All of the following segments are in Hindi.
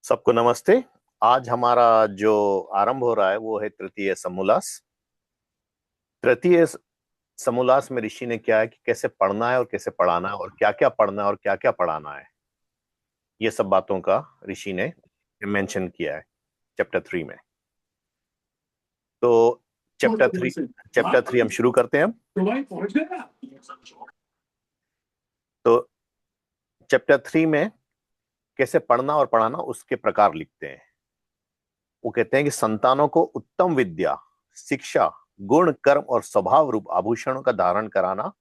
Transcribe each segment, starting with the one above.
सबको नमस्ते। आज हमारा जो आरंभ हो रहा है वो है तृतीय समोल्लास। तृतीय समोल्लास में ऋषि ने क्या है कि कैसे पढ़ना है और कैसे पढ़ाना है और क्या क्या पढ़ना है और क्या क्या पढ़ाना है, ये सब बातों का ऋषि ने मेंशन किया है चैप्टर 3 में। तो चैप्टर 3 हम शुरू करते हैं अब। तो चैप्टर 3 में कैसे पढ़ना और पढ़ाना उसके प्रकार लिखते हैं। वो कहते हैं कि संतानों को उत्तम विद्या, शिक्षा, गुण, कर्म और स्वभाव रूप आभूषणों का धारण कराना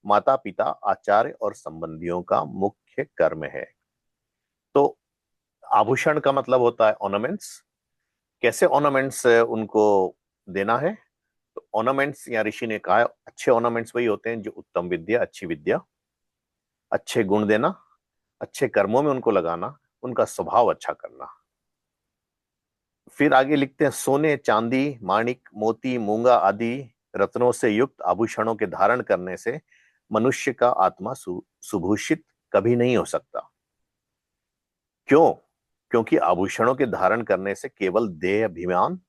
माता पिता, आचार्य और संबंधियों का मुख्य कर्म है। तो आभूषण का मतलब होता है ऑर्नामेंट्स। कैसे ऑर्नामेंट्स उनको देना है? तो ऑर्नामेंट्स या ऋषि ने कहा है, अच्छे ऑर्नामेंट्स वही होते हैं जो उत्तम विद्या, अच्छी विद्या, अच्छे गुण देना, अच्छे कर्मों में उनको लगाना, उनका स्वभाव अच्छा करना। फिर आगे लिखते हैं, सोने, चांदी, माणिक, मोती, मूंगा आदि रत्नों से युक्त आभूषणों के धारण करने से मनुष्य का आत्मा सुभूषित कभी नहीं हो सकता। क्यों? क्योंकि आभूषणों के धारण करने से केवल देह अभिमान,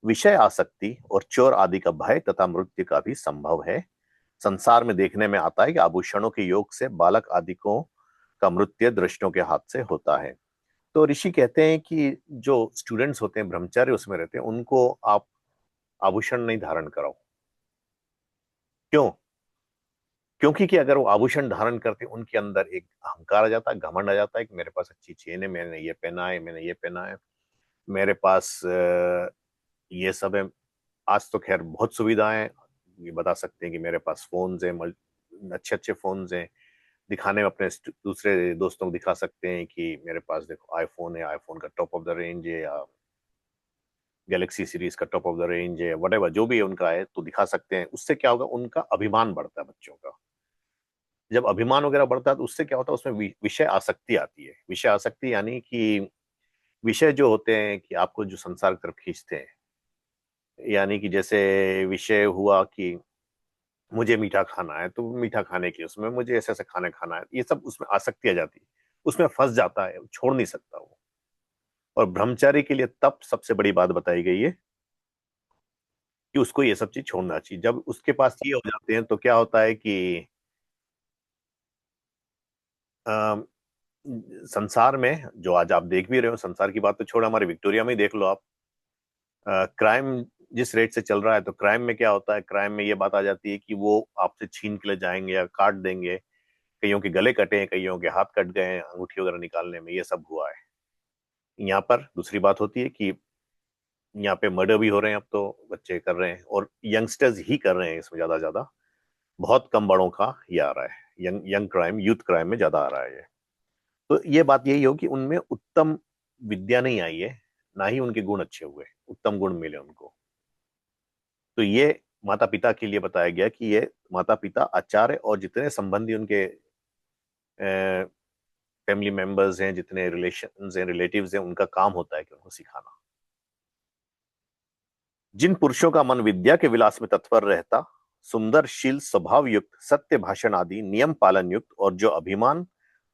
विषय आसक्ति और चोर आदि का भय तथा मृत्यु का भी संभव है। संसार में देखने में आता है कि आभूषणों के योग से बालक आदि को का मृत्यु दृष्टों के हाथ से होता है। तो ऋषि कहते हैं कि जो स्टूडेंट्स होते हैं, ब्रह्मचारी उसमें रहते हैं, उनको आप आभूषण नहीं धारण कराओ। क्यों? क्योंकि कि अगर वो आभूषण धारण करते उनके अंदर एक अहंकार आ जाता है, घमंड आ जाता है कि मेरे पास अच्छी चेन है, मैंने ये पहना है, मैंने ये पहना है, मेरे पास ये सब है। आज तो खैर बहुत सुविधाएं हैं। ये बता सकते हैं कि मेरे पास फोन्स हैं, अच्छे अच्छे फोन्स हैं। दिखाने में अपने दूसरे दोस्तों को दिखा सकते हैं कि मेरे पास देखो आईफोन है, आईफोन का टॉप ऑफ द रेंज है, या गैलेक्सी सीरीज का टॉप ऑफ द रेंज है, वटेवर जो भी है उनका है, तो दिखा सकते हैं। उससे क्या होगा, उनका अभिमान बढ़ता है बच्चों का। जब अभिमान वगैरह बढ़ता है तो उससे क्या होता है, उसमें विषय आसक्ति आती है। विषय आसक्ति यानी कि विषय जो होते हैं कि आपको जो संसार की तरफ खींचते हैं। यानी कि जैसे विषय हुआ कि मुझे मीठा खाना है, तो मीठा खाने के लिए उसमें मुझे ऐसे ऐसे खाना खाना है, ये सब उसमें आसक्ति आ जाती है। उसमें फंस जाता है, छोड़ नहीं सकता वो। और ब्रह्मचारी के लिए तब सबसे बड़ी बात बताई गई है कि उसको ये सब चीज छोड़ना चाहिए। जब उसके पास ये हो जाते हैं तो क्या होता है कि अ, संसार में जो आज आप देख भी रहे हो, संसार की बात तो छोड़, हमारे विक्टोरिया में ही देख लो आप। क्राइम जिस रेट से चल रहा है, तो क्राइम में क्या होता है, क्राइम में ये बात आ जाती है कि वो आपसे छीन के ले जाएंगे या काट देंगे। कईयों के गले कटे हैं, कईयों के हाथ कट गए हैं अंगूठी वगैरह निकालने में, ये सब हुआ है। यहाँ पर दूसरी बात होती है कि यहाँ पे मर्डर भी हो रहे हैं, अब तो बच्चे कर रहे हैं और यंगस्टर्स ही कर रहे हैं इसमें ज्यादा ज्यादा। बहुत कम बड़ों का ये आ रहा है, young young crime, youth crime में ज्यादा आ रहा है ये। तो ये बात यही हो कि उनमें उत्तम विद्या नहीं आई है, ना ही उनके गुण अच्छे हुए, उत्तम गुण मिले उनको। तो ये माता पिता के लिए बताया गया कि ये माता पिता, आचार्य और जितने संबंधी उनके फैमिली मेंबर्स हैं, जितने रिलेशंस हैं, रिलेटिव्स हैं, उनका काम होता है कि उनको सिखाना। जिन पुरुषों का मन विद्या के विलास में तत्पर रहता, सुंदर शील स्वभाव युक्त, सत्य भाषण आदि नियम पालन युक्त और जो अभिमान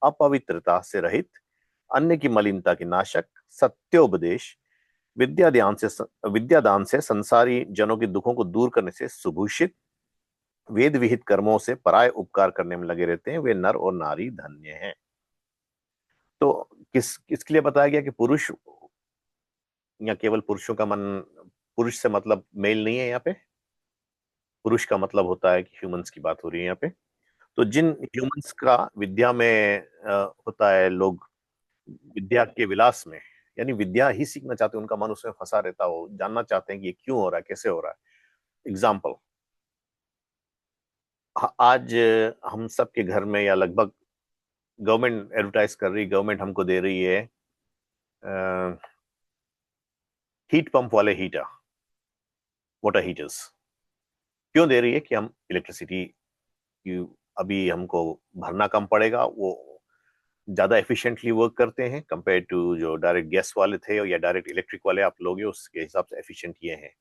अपवित्रता से रहित, अन्य की मलिनता के नाशक, सत्योपदेश, विद्यादान से संसारी जनों के दुखों को दूर करने से सुभूषित, वेद विहित कर्मों से पराय उपकार करने में लगे रहते हैं, वे नर और नारी धन्य हैं। तो किसके लिए बताया गया कि पुरुष, या केवल पुरुषों का मन, पुरुष से मतलब मेल नहीं है यहाँ पे। पुरुष का मतलब होता है कि ह्यूमंस की बात हो रही है यहाँ पे। तो जिन ह्यूमंस का विद्या में होता है, लोग विद्या के विलास में, यानी विद्या ही सीखना चाहते हैं, उनका मन उसमें फंसा रहता हो, जानना चाहते हैं कि ये क्यों हो रहा है, कैसे हो रहा है। एग्जाम्पल, आज हम सबके घर में या लगभग गवर्नमेंट एडवर्टाइज कर रही, गवर्नमेंट हमको दे रही है हीट पंप वाले हीटर, वाटर हीटर्स। क्यों दे रही है? कि हम इलेक्ट्रिसिटी की अभी हमको भरना कम पड़ेगा, वो ज्यादा एफिशिएंटली वर्क करते हैं कंपेयर टू जो डायरेक्ट गैस वाले थे या डायरेक्ट इलेक्ट्रिक वाले आप लोगे, उसके हिसाब से एफिशिएंट ये हैं।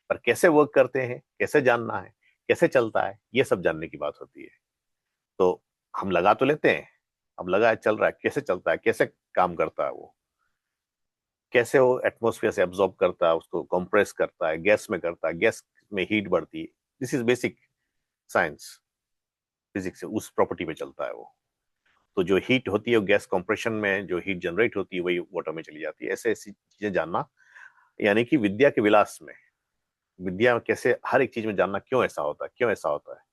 पर कैसे वर्क करते हैं, कैसे जानना है, कैसे चलता है, ये सब जानने की बात होती है। तो हम लगा तो लेते हैं, अब लगा है, चल रहा है, कैसे चलता है, कैसे काम करता है वो। कैसे वो एटमॉस्फेयर से एब्जॉर्ब करता है, उसको कंप्रेस करता है, गैस में करता है, गैस में हीट बढ़ती है। This is basic science, physics से उस प्रॉपर्टी पे चलता है वो। तो जो हीट होती है वो गैस कंप्रेशन में जो हीट जनरेट होती है वही वाटर में चली जाती है। ऐसे ऐसी चीजें जानना, यानी कि विद्या के विलास में, विद्या कैसे हर एक चीज में जानना, क्यों ऐसा होता है, क्यों ऐसा होता है।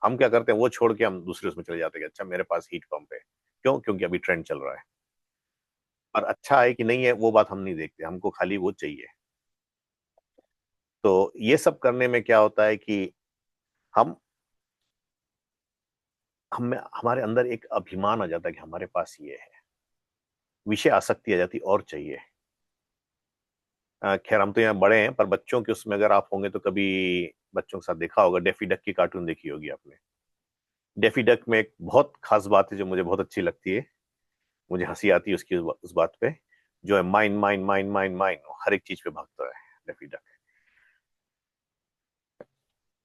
हम क्या करते हैं, वो छोड़ के हम दूसरे उसमें चले जाते हैं कि अच्छा मेरे पास हीट पंप है, क्यों, क्योंकि अभी ट्रेंड चल रहा है। और अच्छा है कि नहीं है वो बात हम नहीं देखते, हमको खाली वो चाहिए। तो ये सब करने में क्या होता है कि हम हम हमारे अंदर एक अभिमान आ जाता है कि हमारे पास ये है, विषय आसक्ति आ जाती और चाहिए। खैर हम तो यहाँ बड़े हैं, पर बच्चों के उसमें अगर आप होंगे तो कभी बच्चों के साथ देखा होगा, डेफी डक की कार्टून देखी होगी आपने। डेफी डक में एक बहुत खास बात है जो मुझे बहुत अच्छी लगती है, मुझे हंसी आती है उसकी उस बात पे, जो है mine mine mine mine mine, हर एक चीज पे भागता है डेफी डक।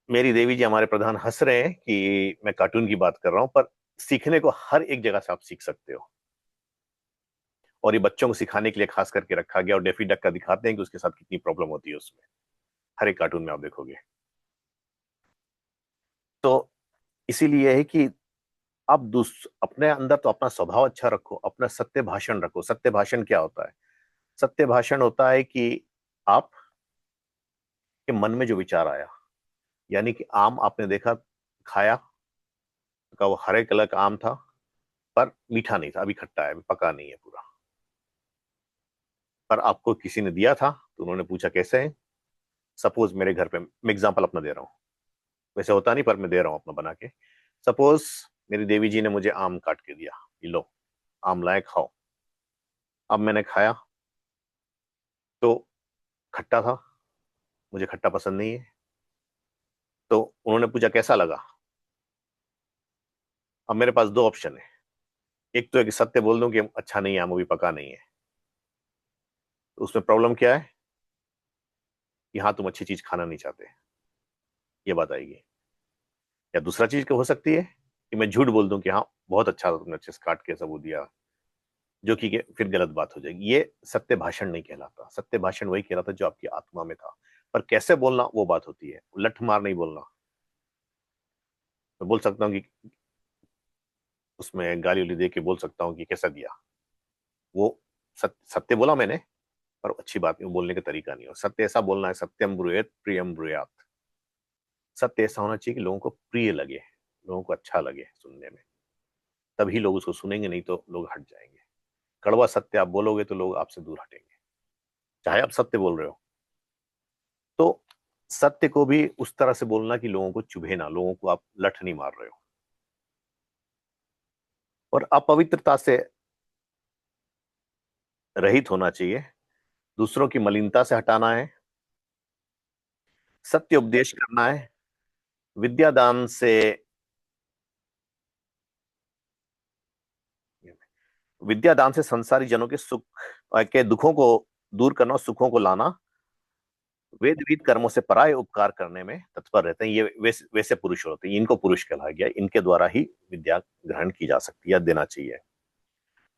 मेरी देवी जी हमारे प्रधान हंस रहे हैं कि मैं कार्टून की बात कर रहा हूं, पर सीखने को हर एक जगह से आप सीख सकते हो। और ये बच्चों को सिखाने के लिए खास करके रखा गया, और डेफी डक का दिखाते हैं कि उसके साथ कितनी प्रॉब्लम होती है उसमें, हर एक कार्टून में आप देखोगे। तो इसीलिए है कि आप अपने अंदर तो अपना स्वभाव अच्छा रखो, अपना सत्य भाषण रखो। सत्य भाषण क्या होता है? सत्य भाषण होता है कि आप के मन में जो विचार आया, यानी कि आम आपने देखा, खाया, का वो हरे कलर का आम था, पर मीठा नहीं था, अभी खट्टा है, अभी पका नहीं है पूरा। पर आपको किसी ने दिया था तो उन्होंने पूछा कैसे है। सपोज मेरे घर पे, मैं एग्जांपल अपना दे रहा हूँ, वैसे होता नहीं पर मैं दे रहा हूँ अपना बना के। सपोज मेरी देवी जी ने मुझे आम काट के दिया, ये लो आम लाए खाओ। अब मैंने खाया तो खट्टा था, मुझे खट्टा पसंद नहीं है। तो उन्होंने पूछा कैसा लगा। अब मेरे पास दो ऑप्शन है, एक तो है कि सत्य बोल दूं कि अच्छा नहीं है आम, अभी पका नहीं है। तो उसमें प्रॉब्लम क्या है कि हाँ तुम अच्छी चीज खाना नहीं चाहते, ये बात आएगी। या दूसरा चीज क्या हो सकती है कि मैं झूठ बोल दूं कि हाँ बहुत अच्छा था, तुमने अच्छे से काट के सबूत दिया, जो कि फिर गलत बात हो जाएगी। ये सत्य भाषण नहीं कहलाता। सत्य भाषण वही कहलाता जो आपकी आत्मा में था। पर कैसे बोलना वो बात होती है, लठ मार नहीं बोलना। मैं बोल सकता हूँ कि उसमें गाली उली दे के बोल सकता हूँ कि कैसा दिया, वो सत्य बोला मैंने, पर अच्छी बात नहीं, बोलने का तरीका नहीं हो। सत्य ऐसा बोलना है, सत्यम ब्रूयेत प्रियम ब्रूयात। सत्य ऐसा होना चाहिए कि लोगों को प्रिय लगे, लोगों को अच्छा लगे सुनने में, तभी लोग उसको सुनेंगे, नहीं तो लोग हट जाएंगे। कड़वा सत्य आप बोलोगे तो लोग आपसे दूर हटेंगे, चाहे आप सत्य बोल रहे हो। तो सत्य को भी उस तरह से बोलना कि लोगों को चुभे ना, लोगों को आप लठ नहीं मार रहे हो। और अपवित्रता से रहित होना चाहिए, दूसरों की मलिनता से हटाना है, सत्य उपदेश करना है, विद्यादान से, विद्यादान से संसारी जनों के सुख के दुखों को दूर करना और सुखों को लाना, वेद विहित कर्मों से पराय उपकार करने में तत्पर रहते हैं। ये वैसे वैसे पुरुष होते हैं, इनको पुरुष कहा गया, इनके द्वारा ही विद्या ग्रहण की जा सकती है या देना चाहिए।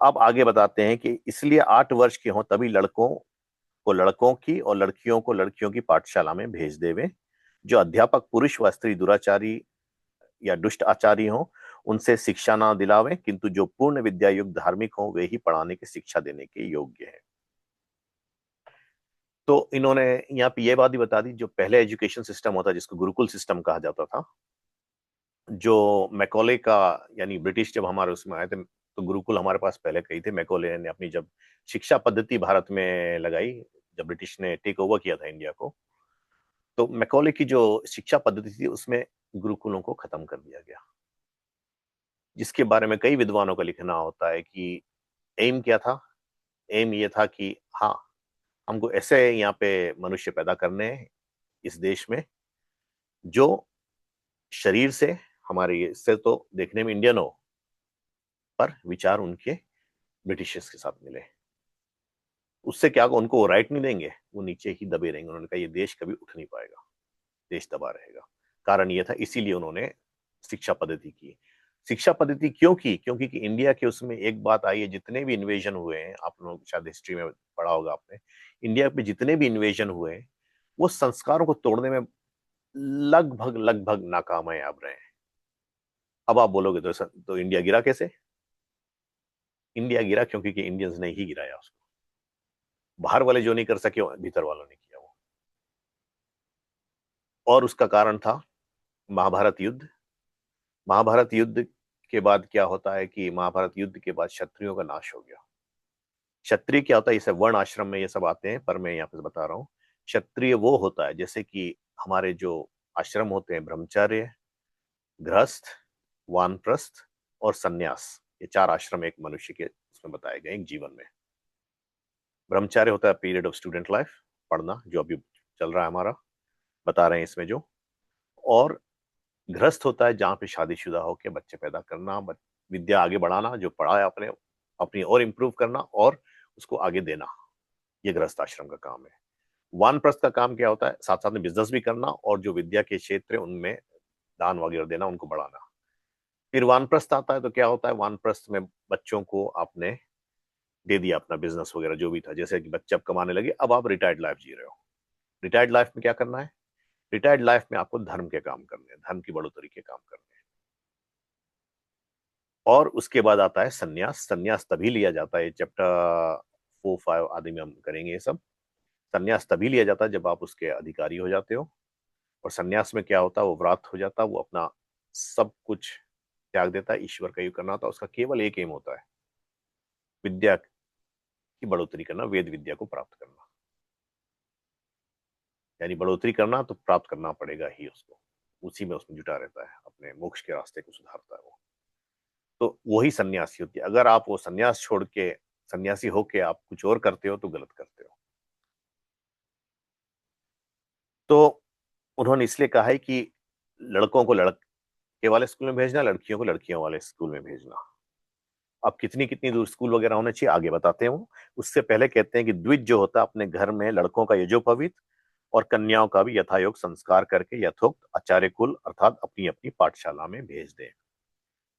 अब आगे बताते हैं कि इसलिए 8 वर्ष के हों तभी लड़कों को लड़कों की और लड़कियों को लड़कियों की पाठशाला में भेज देवे। जो अध्यापक पुरुष व स्त्री दुराचारी या दुष्ट आचारी हो उनसे शिक्षा ना दिलावे, किंतु जो पूर्ण विद्या युक्त धार्मिक हो वे ही पढ़ाने की शिक्षा देने के योग्य है। तो इन्होंने यहाँ पे ये बात ही बता दी, जो पहले एजुकेशन सिस्टम होता जिसको गुरुकुल सिस्टम कहा जाता था, जो मैकॉले का, यानी ब्रिटिश जब हमारे उसमें आए थे तो गुरुकुल हमारे पास पहले कही थे। मैकॉले ने अपनी जब शिक्षा पद्धति भारत में लगाई, जब ब्रिटिश ने टेक ओवर किया था इंडिया को, तो मैकॉले की जो शिक्षा पद्धति थी उसमें गुरुकुलों को खत्म कर दिया गया, जिसके बारे में कई विद्वानों का लिखना होता है कि एम क्या था। एम ये था कि हाँ हमको ऐसे यहाँ पे मनुष्य पैदा करने हैं इस देश में, जो शरीर से हमारे से तो देखने में इंडियन हो, पर विचार उनके ब्रिटिशर्स के साथ मिले। उससे क्या होगा, उनको राइट नहीं देंगे, वो नीचे ही दबे रहेंगे। उन्होंने कहा ये देश कभी उठ नहीं पाएगा, देश दबा रहेगा। कारण ये था, इसीलिए उन्होंने शिक्षा पद्धति की। शिक्षा पद्धति क्यों की? क्योंकि कि इंडिया के उसमें एक बात आई है, जितने भी इन्वेजन हुए हैं, आप लोग शायद हिस्ट्री में पढ़ा होगा आपने, इंडिया पे जितने भी इन्वेजन हुए हैं, वो संस्कारों को तोड़ने में लगभग लगभग नाकामयाब रहे हैं। अब आप बोलोगे तो इंडिया गिरा कैसे? इंडिया गिरा क्योंकि कि इंडियंस ने ही गिराया उसको। बाहर वाले जो नहीं कर सके, भीतर वालों ने किया वो। और उसका कारण था महाभारत युद्ध। महाभारत युद्ध के बाद क्या होता है कि महाभारत युद्ध के बाद क्षत्रियों का नाश हो गया। क्षत्रिय क्या होता है, इसे वर्ण आश्रम में ये सब आते हैं, पर मैं यहाँ पे बता रहा हूँ। क्षत्रिय वो होता है जैसे कि हमारे जो आश्रम होते हैं, ब्रह्मचर्य, गृहस्थ, वानप्रस्थ और सन्यास, ये चार आश्रम एक मनुष्य के उसमें बताए गए एक जीवन में। ब्रह्मचर्य होता है पीरियड ऑफ स्टूडेंट लाइफ, पढ़ना, जो अभी चल रहा है हमारा, बता रहे हैं इसमें जो। और गृहस्थ होता है जहाँ पे शादीशुदा होकर बच्चे पैदा करना, विद्या आगे बढ़ाना, जो पढ़ा है अपने अपनी और इम्प्रूव करना और उसको आगे देना, ये गृहस्थ आश्रम का काम है। वानप्रस्थ का काम क्या होता है, साथ साथ में बिजनेस भी करना और जो विद्या के क्षेत्र है उनमें दान वगैरह देना, उनको बढ़ाना। फिर वानप्रस्थ आता है तो क्या होता है, वानप्रस्थ में बच्चों को आपने दे दिया अपना बिजनेस वगैरह जो भी था, जैसे कि बच्चे अब कमाने लगे, अब आप रिटायर्ड लाइफ जी रहे हो। रिटायर्ड लाइफ में क्या करना है, रिटायर्ड लाइफ में आपको धर्म के काम करने हैं, धर्म की बढ़ोतरी के काम करने हैं। और उसके बाद आता है सन्यास। सन्यास तभी लिया जाता है, चैप्टर 4-5 आदि में हम करेंगे ये सब। सन्यास तभी लिया जाता है जब आप उसके अधिकारी हो जाते हो। और सन्यास में क्या होता है, वो व्रत हो जाता है, वो अपना सब कुछ त्याग देता है, ईश्वर का युग करना होता है, उसका केवल एक एम होता है, विद्या की बढ़ोतरी करना, वेद विद्या को प्राप्त करना। यानी बढ़ोतरी करना तो प्राप्त करना पड़ेगा ही उसको, उसी में उसमें जुटा रहता है, अपने मोक्ष के रास्ते को सुधारता है वो। तो वही सन्यासी होती है। अगर आप वो सन्यास छोड़ के, सन्यासी होके आप कुछ और करते हो तो गलत करते हो। तो उन्होंने इसलिए कहा है कि लड़कों को लड़के वाले स्कूल में भेजना, लड़कियों को लड़कियों वाले स्कूल में भेजना। अब कितनी कितनी दूर स्कूल वगैरह होने चाहिए आगे बताते हैं वो। उससे पहले कहते हैं कि द्विज जो होता है अपने घर में लड़कों का यजोपवीत और कन्याओं का भी यथायोग संस्कार करके यथोक्त आचार्य कुल अर्थात अपनी अपनी पाठशाला में भेज दे।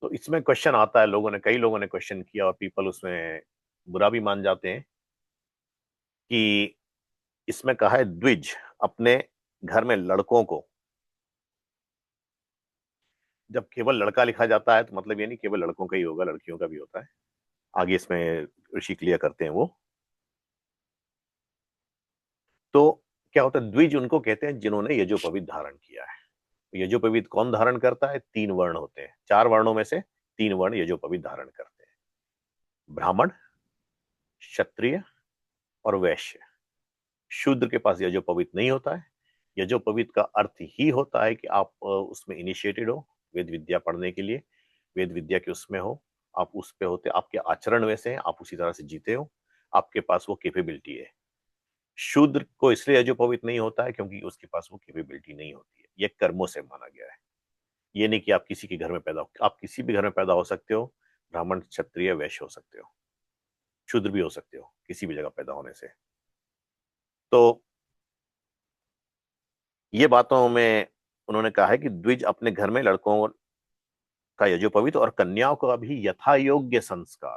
तो इसमें क्वेश्चन आता है, कई लोगों ने क्वेश्चन किया और पीपल उसमें बुरा भी मान जाते हैं कि इसमें कहा है द्विज अपने घर में लड़कों को, जब केवल लड़का लिखा जाता है तो मतलब ये नहीं केवल लड़कों का ही होगा, लड़कियों का भी होता है। आगे इसमें ऋषि क्लियर करते हैं वो। तो क्या होता है, द्विज उनको कहते हैं जिन्होंने यजोपवीत धारण किया है। यजोपवीत कौन धारण करता है, 3 वर्ण होते हैं, 4 वर्णों में से 3 वर्ण यजोपवीत धारण करते हैं, ब्राह्मण, क्षत्रिय और वैश्य। शूद्र के पास यजोपवीत नहीं होता है। यजोपवीत का अर्थ ही होता है कि आप उसमें इनिशिएटेड हो वेद विद्या पढ़ने के लिए, वेद विद्या के उसमें हो, आप उस पे होते, आपके आचरण वैसे हैं, आप उसी तरह से जीते हो, आपके पास वो कैपेबिलिटी है। शूद्र को इसलिए यजोपवीत नहीं होता है क्योंकि उसके पास वो कैपेबिलिटी नहीं होती है, ये कर्मों से माना गया है। ये नहीं कि आप किसी के घर में पैदा हो, आप किसी भी घर में पैदा हो सकते हो, ब्राह्मण, क्षत्रिय, वैश्य हो सकते हो, शूद्र भी हो सकते हो किसी भी जगह पैदा होने से। तो ये बातों में उन्होंने कहा है कि द्विज अपने घर में लड़कों का यजोपवीत और कन्याओं का भी यथा योग्य संस्कार,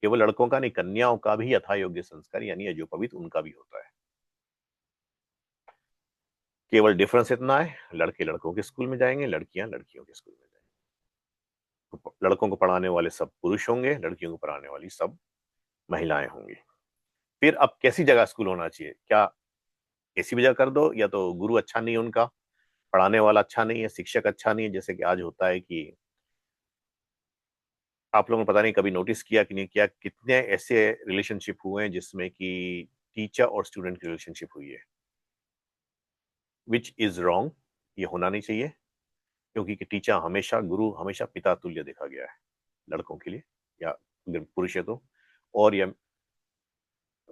केवल लड़कों का नहीं, कन्याओं का भी यथा योग्य संस्कार यानी यजोपवीत उनका भी होता है। केवल डिफरेंस इतना है, लड़के लड़कों के स्कूल में जाएंगे, लड़कियां लड़कियों के स्कूल में जाएंगे। तो लड़कों को पढ़ाने वाले सब पुरुष होंगे, लड़कियों को पढ़ाने वाली सब महिलाएं होंगी। फिर अब कैसी जगह स्कूल होना चाहिए, क्या ऐसी भी जगह कर दो, या तो गुरु अच्छा नहीं है उनका, पढ़ाने वाला अच्छा नहीं है, शिक्षक अच्छा नहीं है, जैसे कि आज होता है कि आप लोगों ने पता नहीं कभी नोटिस किया कि नहीं किया, कितने ऐसे रिलेशनशिप हुए हैं जिसमें कि टीचर और स्टूडेंट की रिलेशनशिप हुई है, विच इज रॉन्ग। ये होना नहीं चाहिए, क्योंकि टीचर हमेशा, गुरु हमेशा पिता तुल्य देखा गया है लड़कों के लिए, या अगर पुरुष है तो, और या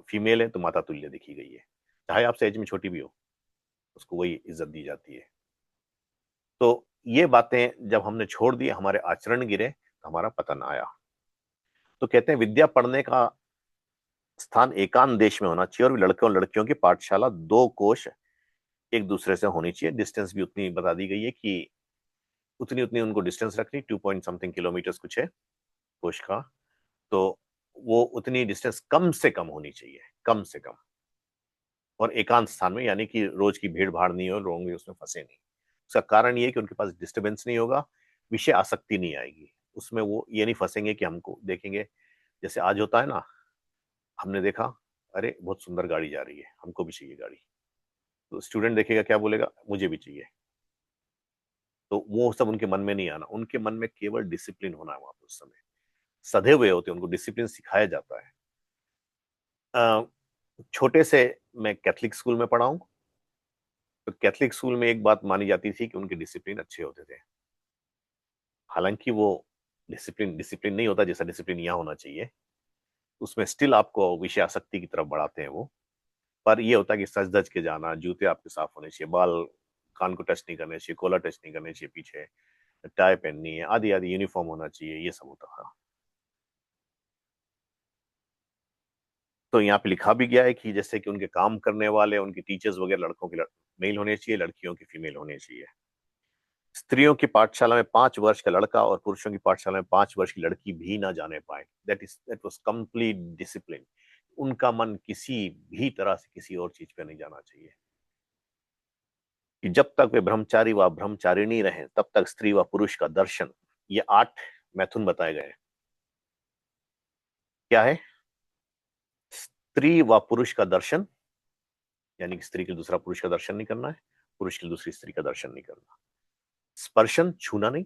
फीमेल है तो माता तुल्य देखी गई है, चाहे आपसे एज में छोटी भी हो, उसको वही इज्जत दी जाती है। तो ये बातें जब हमने छोड़ दी, हमारे आचरण गिरे, तो हमारा पतन आया। तो कहते हैं विद्या पढ़ने का स्थान एकांत देश में होना चाहिए, और लड़के और लड़कियों की पाठशाला 2 कोश एक दूसरे से होनी चाहिए। डिस्टेंस भी उतनी बता दी गई है कि उतनी उतनी उनको डिस्टेंस रखनी, 2 पॉइंट समथिंग किलोमीटर कुछ है कोश का, तो वो उतनी डिस्टेंस कम से कम होनी चाहिए, कम से कम, और एकांत स्थान में, यानी कि रोज की भीड़ भाड़ नहीं हो, लोग भी उसमें फंसे नहीं। उसका कारण ये है कि उनके पास डिस्टर्बेंस नहीं होगा, विषय आसक्ति नहीं आएगी उसमें, वो ये नहीं फंसेंगे कि हमको देखेंगे, जैसे आज होता है ना, हमने देखा, अरे बहुत सुंदर गाड़ी जा रही है, हमको भी चाहिए गाड़ी, तो स्टूडेंट देखेगा क्या बोलेगा, मुझे भी चाहिए। तो वो सब उनके मन में नहीं आना, उनके मन में केवल डिसिप्लिन होना है वहां पर उस समय, सधे हुए होते हैं, उनको डिसिप्लिन सिखाया जाता है। छोटे से मैं कैथलिक स्कूल में पढ़ा हूं, तो कैथलिक स्कूल में एक बात मानी जाती थी कि उनके डिसिप्लिन अच्छे होते थे। हालांकि वो डिसिप्लिन डिसिप्लिन नहीं होता जैसा डिसिप्लिन यहाँ होना चाहिए, उसमें स्टिल आपको विषय आसक्ति की तरफ बढ़ाते हैं वो। पर ये होता है कि सज धज के जाना, जूते आपके साफ होने चाहिए, बाल कान को टच नहीं करने चाहिए, कोला टच नहीं करने चाहिए, पीछे टाई पहननी है, आदि आदि, यूनिफॉर्म होना चाहिए, ये सब होता था। तो यहाँ पे लिखा भी गया है कि जैसे कि उनके काम करने वाले, उनके टीचर्स वगैरह, लड़कों के मेल होने चाहिए, लड़कियों की फीमेल होने चाहिए। स्त्रियों की पाठशाला में 5 वर्ष का लड़का और पुरुषों की पाठशाला में 5 वर्ष की लड़की भी ना जाने पाए। That was complete discipline. उनका मन किसी भी तरह से किसी और चीज पे नहीं जाना चाहिए, कि जब तक वे ब्रह्मचारी व ब्रह्मचारिणी रहे तब तक स्त्री व पुरुष का दर्शन, ये 8 मैथुन बताए गए हैं। क्या है? स्त्री व पुरुष का दर्शन, यानी कि स्त्री के दूसरा पुरुष का दर्शन नहीं करना है, पुरुष की दूसरी स्त्री का दर्शन नहीं करना। स्पर्शन, छूना नहीं।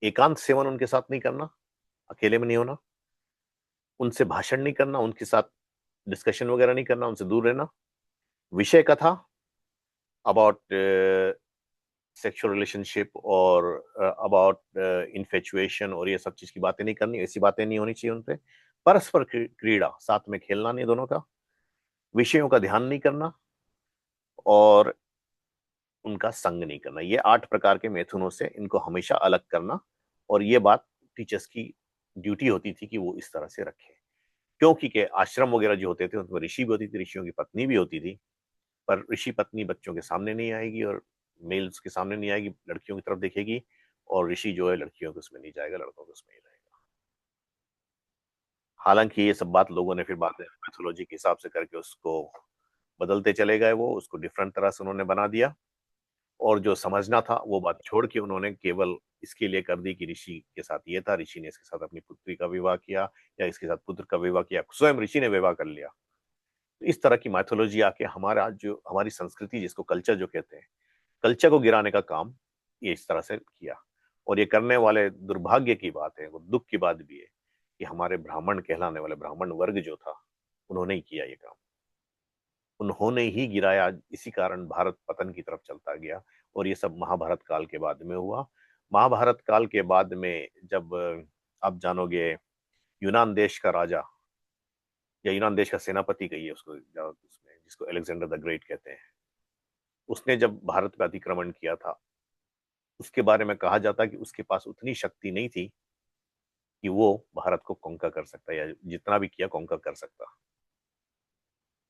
एकांत सेवन उनके साथ नहीं करना, अकेले में नहीं होना। उनसे भाषण नहीं करना, उनके साथ डिस्कशन वगैरह नहीं करना, उनसे दूर रहना। विषय कथा, अबाउट सेक्सुअल रिलेशनशिप और अबाउट इन्फेचुएशन और ये सब चीज की बातें नहीं करनी, ऐसी बातें नहीं होनी चाहिए उनपे। परस्पर क्रीड़ा, साथ में खेलना नहीं दोनों का। विषयों का ध्यान नहीं करना, और उनका संग नहीं करना। ये 8 प्रकार के मैथुनों से इनको हमेशा अलग करना, और ये बात टीचर्स की ड्यूटी होती थी कि वो इस तरह से रखे, क्योंकि के आश्रम वगैरह जो होते थे उसमें ऋषि भी होती थी, ऋषियों की पत्नी भी होती थी, पर ऋषि पत्नी बच्चों के सामने नहीं आएगी और मेल्स के सामने नहीं आएगी, लड़कियों की तरफ देखेगी, और ऋषि जो है लड़कियों के उसमें नहीं जाएगा, लड़कों के उसमें ही रहेगा। हालांकि ये सब बात लोगों ने फिर बाद में मैथोलॉजी के हिसाब से करके उसको बदलते चले गए, वो उसको डिफरेंट तरह से उन्होंने बना दिया, और जो समझना था वो बात छोड़ के उन्होंने केवल इसके लिए कर दी कि ऋषि के साथ ये था, ऋषि ने इसके साथ अपनी पुत्री का विवाह किया, या इसके साथ पुत्र का विवाह किया, स्वयं ऋषि ने विवाह कर लिया। तो इस तरह की माइथोलॉजी आके हमारा जो हमारी संस्कृति, जिसको कल्चर जो कहते हैं, कल्चर को गिराने का काम ये इस तरह से किया। और ये करने वाले दुर्भाग्य की बात है, वो दुख की बात भी है, कि हमारे ब्राह्मण कहलाने वाले ब्राह्मण वर्ग जो था, उन्होंने ही किया ये काम, उन्होंने ही गिराया। इसी कारण भारत पतन की तरफ चलता गया, और ये सब महाभारत काल के बाद में हुआ। महाभारत काल के बाद में जब आप जानोगे, यूनान देश का राजा, या यूनान देश का सेनापति कहिए उसको, उसमें जिसको अलेक्जेंडर द ग्रेट कहते हैं, उसने जब भारत पर अतिक्रमण किया था, उसके बारे में कहा जाता है कि उसके पास उतनी शक्ति नहीं थी कि वो भारत को कॉन्कर कर सकता, या जितना भी किया कॉन्कर कर सकता।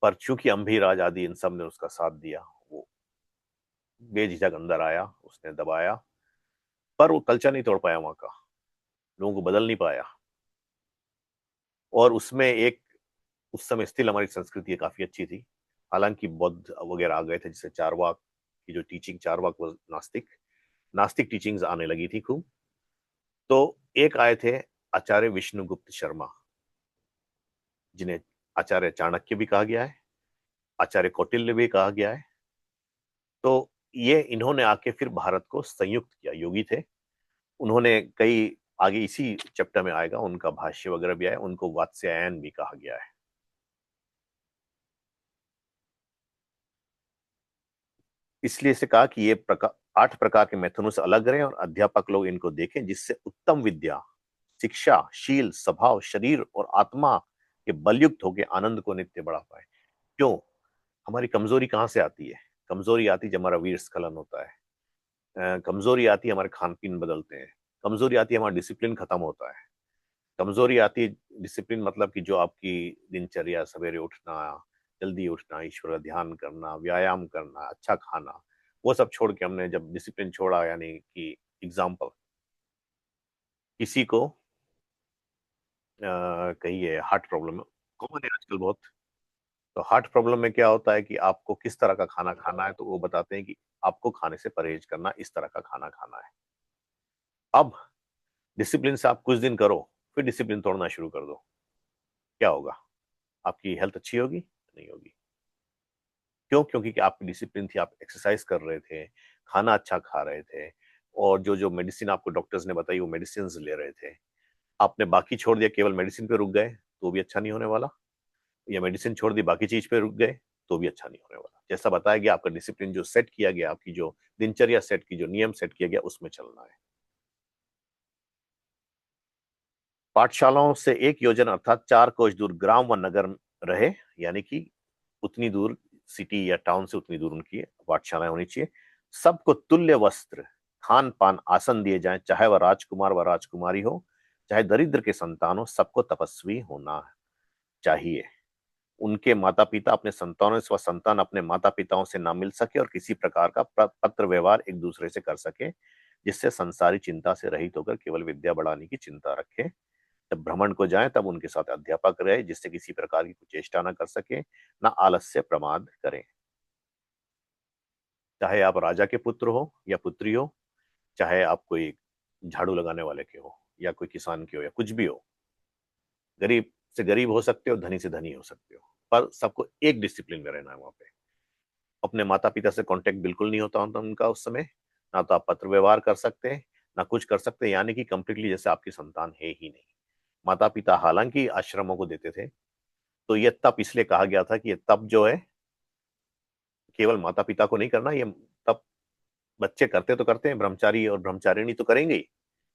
पर चूंकि अंभीराज आदि इन सब ने उसका साथ दिया, वो बेझिझक अंदर आया, उसने दबाया, पर वो कल्चर नहीं तोड़ पाया वहां का, लोगों को बदल नहीं पाया। और उसमें एक, उस समय स्टिल हमारी संस्कृति काफी अच्छी थी। हालांकि बौद्ध वगैरह आ गए थे, जिससे चारवाक की जो टीचिंग, चारवाक वो नास्तिक, नास्तिक टीचिंग्स आने लगी थी खूब। तो एक आए थे आचार्य विष्णुगुप्त शर्मा, जिन्हें आचार्य चाणक्य भी कहा गया है, आचार्य कौटिल्य भी कहा गया है। तो ये इन्होंने आके फिर भारत को संयुक्त किया, योगी थे उन्होंने। कई आगे इसी चैप्टर में आएगा, उनका भाष्य वगैरह भी आया, उनको वात्स्यायन भी कहा गया है। इसलिए से कहा कि ये 8 प्रकार के मैथुनों से अलग रहे, और अध्यापक लोग इनको देखें, जिससे उत्तम विद्या, शिक्षा, शील, स्वभाव, शरीर और आत्मा के बलयुक्त होकर आनंद को नित्य बढ़ा पाए। क्यों? हमारी कमजोरी कहाँ से आती है? कमजोरी आती है जब हमारा वीर स्खलन होता है, कमजोरी आती है हमारे खान पीन बदलते हैं, कमजोरी आती है हमारा डिसिप्लिन खत्म होता है, कमजोरी आती है, डिसिप्लिन मतलब कि जो आपकी दिनचर्या, सवेरे उठना, जल्दी उठना, ईश्वर का ध्यान करना, व्यायाम करना, अच्छा खाना, वो सब छोड़ के हमने जब डिसिप्लिन छोड़ा, यानी कि एग्जाम्पल, किसी को कहिए हार्ट प्रॉब्लम कॉमन है आजकल बहुत। तो हार्ट प्रॉब्लम में क्या होता है कि आपको किस तरह का खाना खाना है, तो वो बताते हैं कि आपको खाने से परहेज करना, इस तरह का खाना खाना है। अब डिसिप्लिन से आप कुछ दिन करो, फिर डिसिप्लिन तोड़ना शुरू कर दो, क्या होगा? आपकी हेल्थ अच्छी होगी? नहीं होगी। क्यों? क्योंकि आपकी डिसिप्लिन थी, आप एक्सरसाइज कर रहे थे, खाना अच्छा खा रहे थे, और जो जो मेडिसिन आपको डॉक्टर्स ने बताई वो मेडिसिन ले रहे थे। आपने बाकी छोड़ दिया, केवल मेडिसिन पे रुक गए, तो भी अच्छा नहीं होने वाला। या मेडिसिन छोड़ दी, बाकी चीज पे रुक गए, तो भी अच्छा नहीं होने वाला। जैसा बताया गया, आपका डिसिप्लिन जो सेट किया गया, आपकी जो दिनचर्या सेट की, जो नियम सेट किया गया, उसमें चलना है। पाठशालाओं से एक योजन अर्थात 4 कोस दूर ग्राम व नगर रहे, यानी कि उतनी दूर सिटी या टाउन से उतनी दूर उनकी पाठशालाएं होनी चाहिए। सबको तुल्य वस्त्र, खान पान, आसन दिए जाएं, चाहे वह राजकुमार व राजकुमारी हो, चाहे दरिद्र के संतान हो, सबको तपस्वी होना चाहिए। उनके माता पिता अपने संतानों से व संतान अपने माता पिताओं से ना मिल सके, और किसी प्रकार का पत्र व्यवहार एक दूसरे से कर सके, जिससे संसारी चिंता से रहित होकर केवल विद्या बढ़ाने की चिंता रखे। जब भ्रमण को जाएं तब उनके साथ अध्यापक रहे, जिससे किसी प्रकार की कुचेष्टा न कर सके, न आलस्य प्रमाद करें। चाहे आप राजा के पुत्र हो या पुत्री हो, चाहे आप कोई झाड़ू लगाने वाले के हो, या कोई किसान के हो, या कुछ भी हो, गरीब से गरीब हो सकते हो, धनी से धनी हो सकते हो, पर सबको एक डिसिप्लिन में रहना है वहां पे। अपने माता पिता से कांटेक्ट बिल्कुल नहीं होता उनका उस समय, ना तो आप पत्र व्यवहार कर सकते हैं, ना कुछ कर सकते हैं, यानी कि कंप्लीटली जैसे आपकी संतान है ही नहीं। माता पिता हालांकि आश्रमों को देते थे, तो ये तप इसलिए कहा गया था कि ये तप जो है केवल माता पिता को नहीं करना, ये तप बच्चे करते तो करते हैं, ब्रह्मचारी और ब्रह्मचारिणी तो करेंगे ही,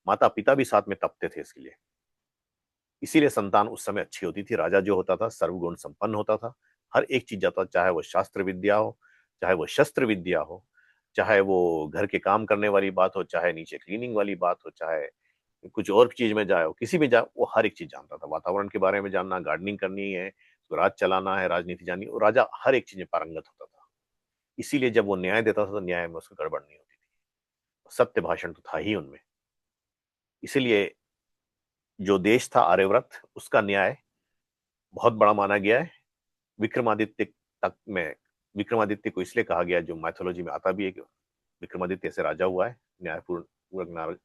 माता पिता भी साथ में तपते थे इसके लिए। इसीलिए संतान उस समय अच्छी होती थी। राजा जो होता था सर्वगुण संपन्न होता था, हर एक चीज जाता, चाहे वो शास्त्र विद्या हो, चाहे वो शस्त्र विद्या हो, चाहे वो घर के काम करने वाली बात हो, चाहे नीचे क्लीनिंग वाली बात हो, चाहे कुछ और चीज में जाए हो, किसी में जाए, वो हर एक चीज जानता था। वातावरण के बारे में जानना, गार्डनिंग करनी है, राज चलाना है, राजनीति जाननी, और राजा हर एक चीज में पारंगत होता था। इसीलिए जब वो न्याय देता था, तो न्याय में उसको गड़बड़ नहीं होती थी, सत्य भाषण तो था ही उनमें। इसीलिए जो देश था आर्यव्रत, उसका न्याय बहुत बड़ा माना गया है। विक्रमादित्य तक में, विक्रमादित्य को इसलिए कहा गया, जो माइथोलॉजी में आता भी है कि विक्रमादित्य ऐसे राजा हुआ है, न्यायपूर्ण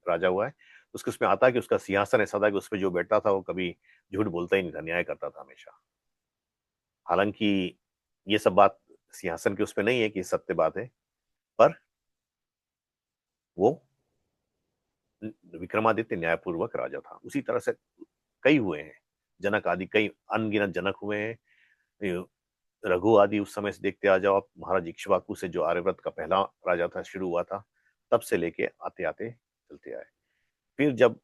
राजा हुआ है। उसके उसमें आता है कि उसका सिंहासन ऐसा था कि उस पर जो बैठता था वो कभी झूठ बोलता ही नहीं था, न्याय करता था हमेशा। हालांकि ये सब बात सिंहासन के उसमें नहीं है कि सत्य बात है, पर वो विक्रमादित्य न्यायपूर्वक राजा था। उसी तरह से कई हुए हैं, जनक आदि कई अनगिनत जनक हुए हैं। रघु आदि उस समय से देखते आ जाओ आप, महाराज इक्ष्वाकु से जो आर्यव्रत का पहला राजा था शुरू हुआ था, तब से लेके आते आते चलते आए। फिर जब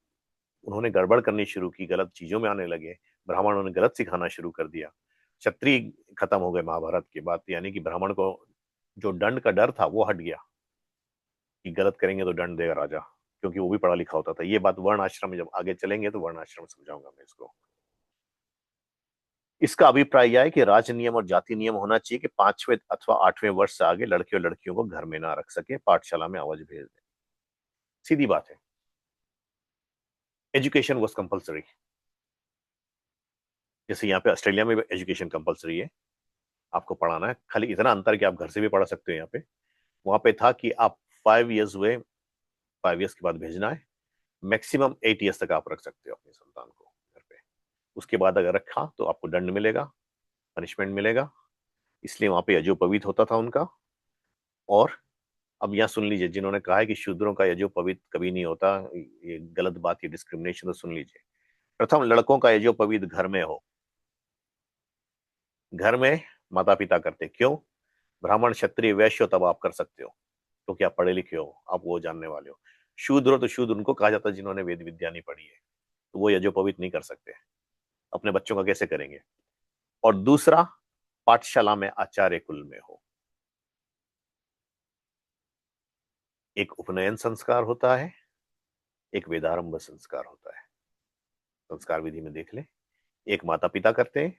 उन्होंने गड़बड़ करनी शुरू की, गलत चीजों में आने लगे, ब्राह्मणों ने गलत सिखाना शुरू कर दिया, क्षत्रिय खत्म हो गए महाभारत के बाद, यानी कि ब्राह्मण को जो दंड का डर था वो हट गया, कि गलत करेंगे तो दंड देगा राजा, क्योंकि वो भी पढ़ा लिखा होता था। ये बात वर्ण आश्रम में जब आगे चलेंगे तो वर्ण आश्रम समझाऊंगा मैं इसको। इसका अभिप्राय यह है कि राज नियम और जाति नियम होना चाहिए कि 5वें अथवा 8वें वर्ष से आगे लड़के और लड़कियों को घर में ना रख सके, पाठशाला में आवाज भेज दें। सीधी बात है। Education was compulsory. जैसे यहाँ पे ऑस्ट्रेलिया में एजुकेशन कंपलसरी है, आपको पढ़ाना है, खाली इतना अंतर कि आप घर से भी पढ़ा सकते हो। यहाँ पे, वहां पे था कि आप 5 इयर्स हुए, 5 इयर्स के बाद भेजना है, मैक्सिमम 8 इयर्स तक आप रख सकते हो अपनी संतान को घर पे। उसके बाद अगर रखा तो आपको दंड मिलेगा, पनिशमेंट मिलेगा। इसलिए वहां पे यज्ञोपवीत होता था उनका। और अब यहाँ सुन लीजिए, जिन्होंने कहा है कि शूद्रों का यज्ञोपवीत कभी नहीं होता, ये गलत बात, ये डिस्क्रिमिनेशन, तो सुन लीजिए। प्रथम, लड़कों का यज्ञोपवीत घर में हो। घर में माता पिता करते, क्यों? ब्राह्मण क्षत्रिय वैश्य हो तब आप कर सकते हो, क्योंकि आप पढ़े लिखे हो, आप वो जानने वाले हो। शूद्र हो तो शूद्र उनको कहा जाता है जिन्होंने वेद विद्या नहीं पढ़ी है, तो वो यज्ञोपवीत नहीं कर सकते। अपने बच्चों का कैसे करेंगे? और दूसरा, पाठशाला में आचार्य कुल में हो। एक उपनयन संस्कार होता है, एक वेदारंभ संस्कार होता है। संस्कार विधि में देख ले, एक माता पिता करते हैं,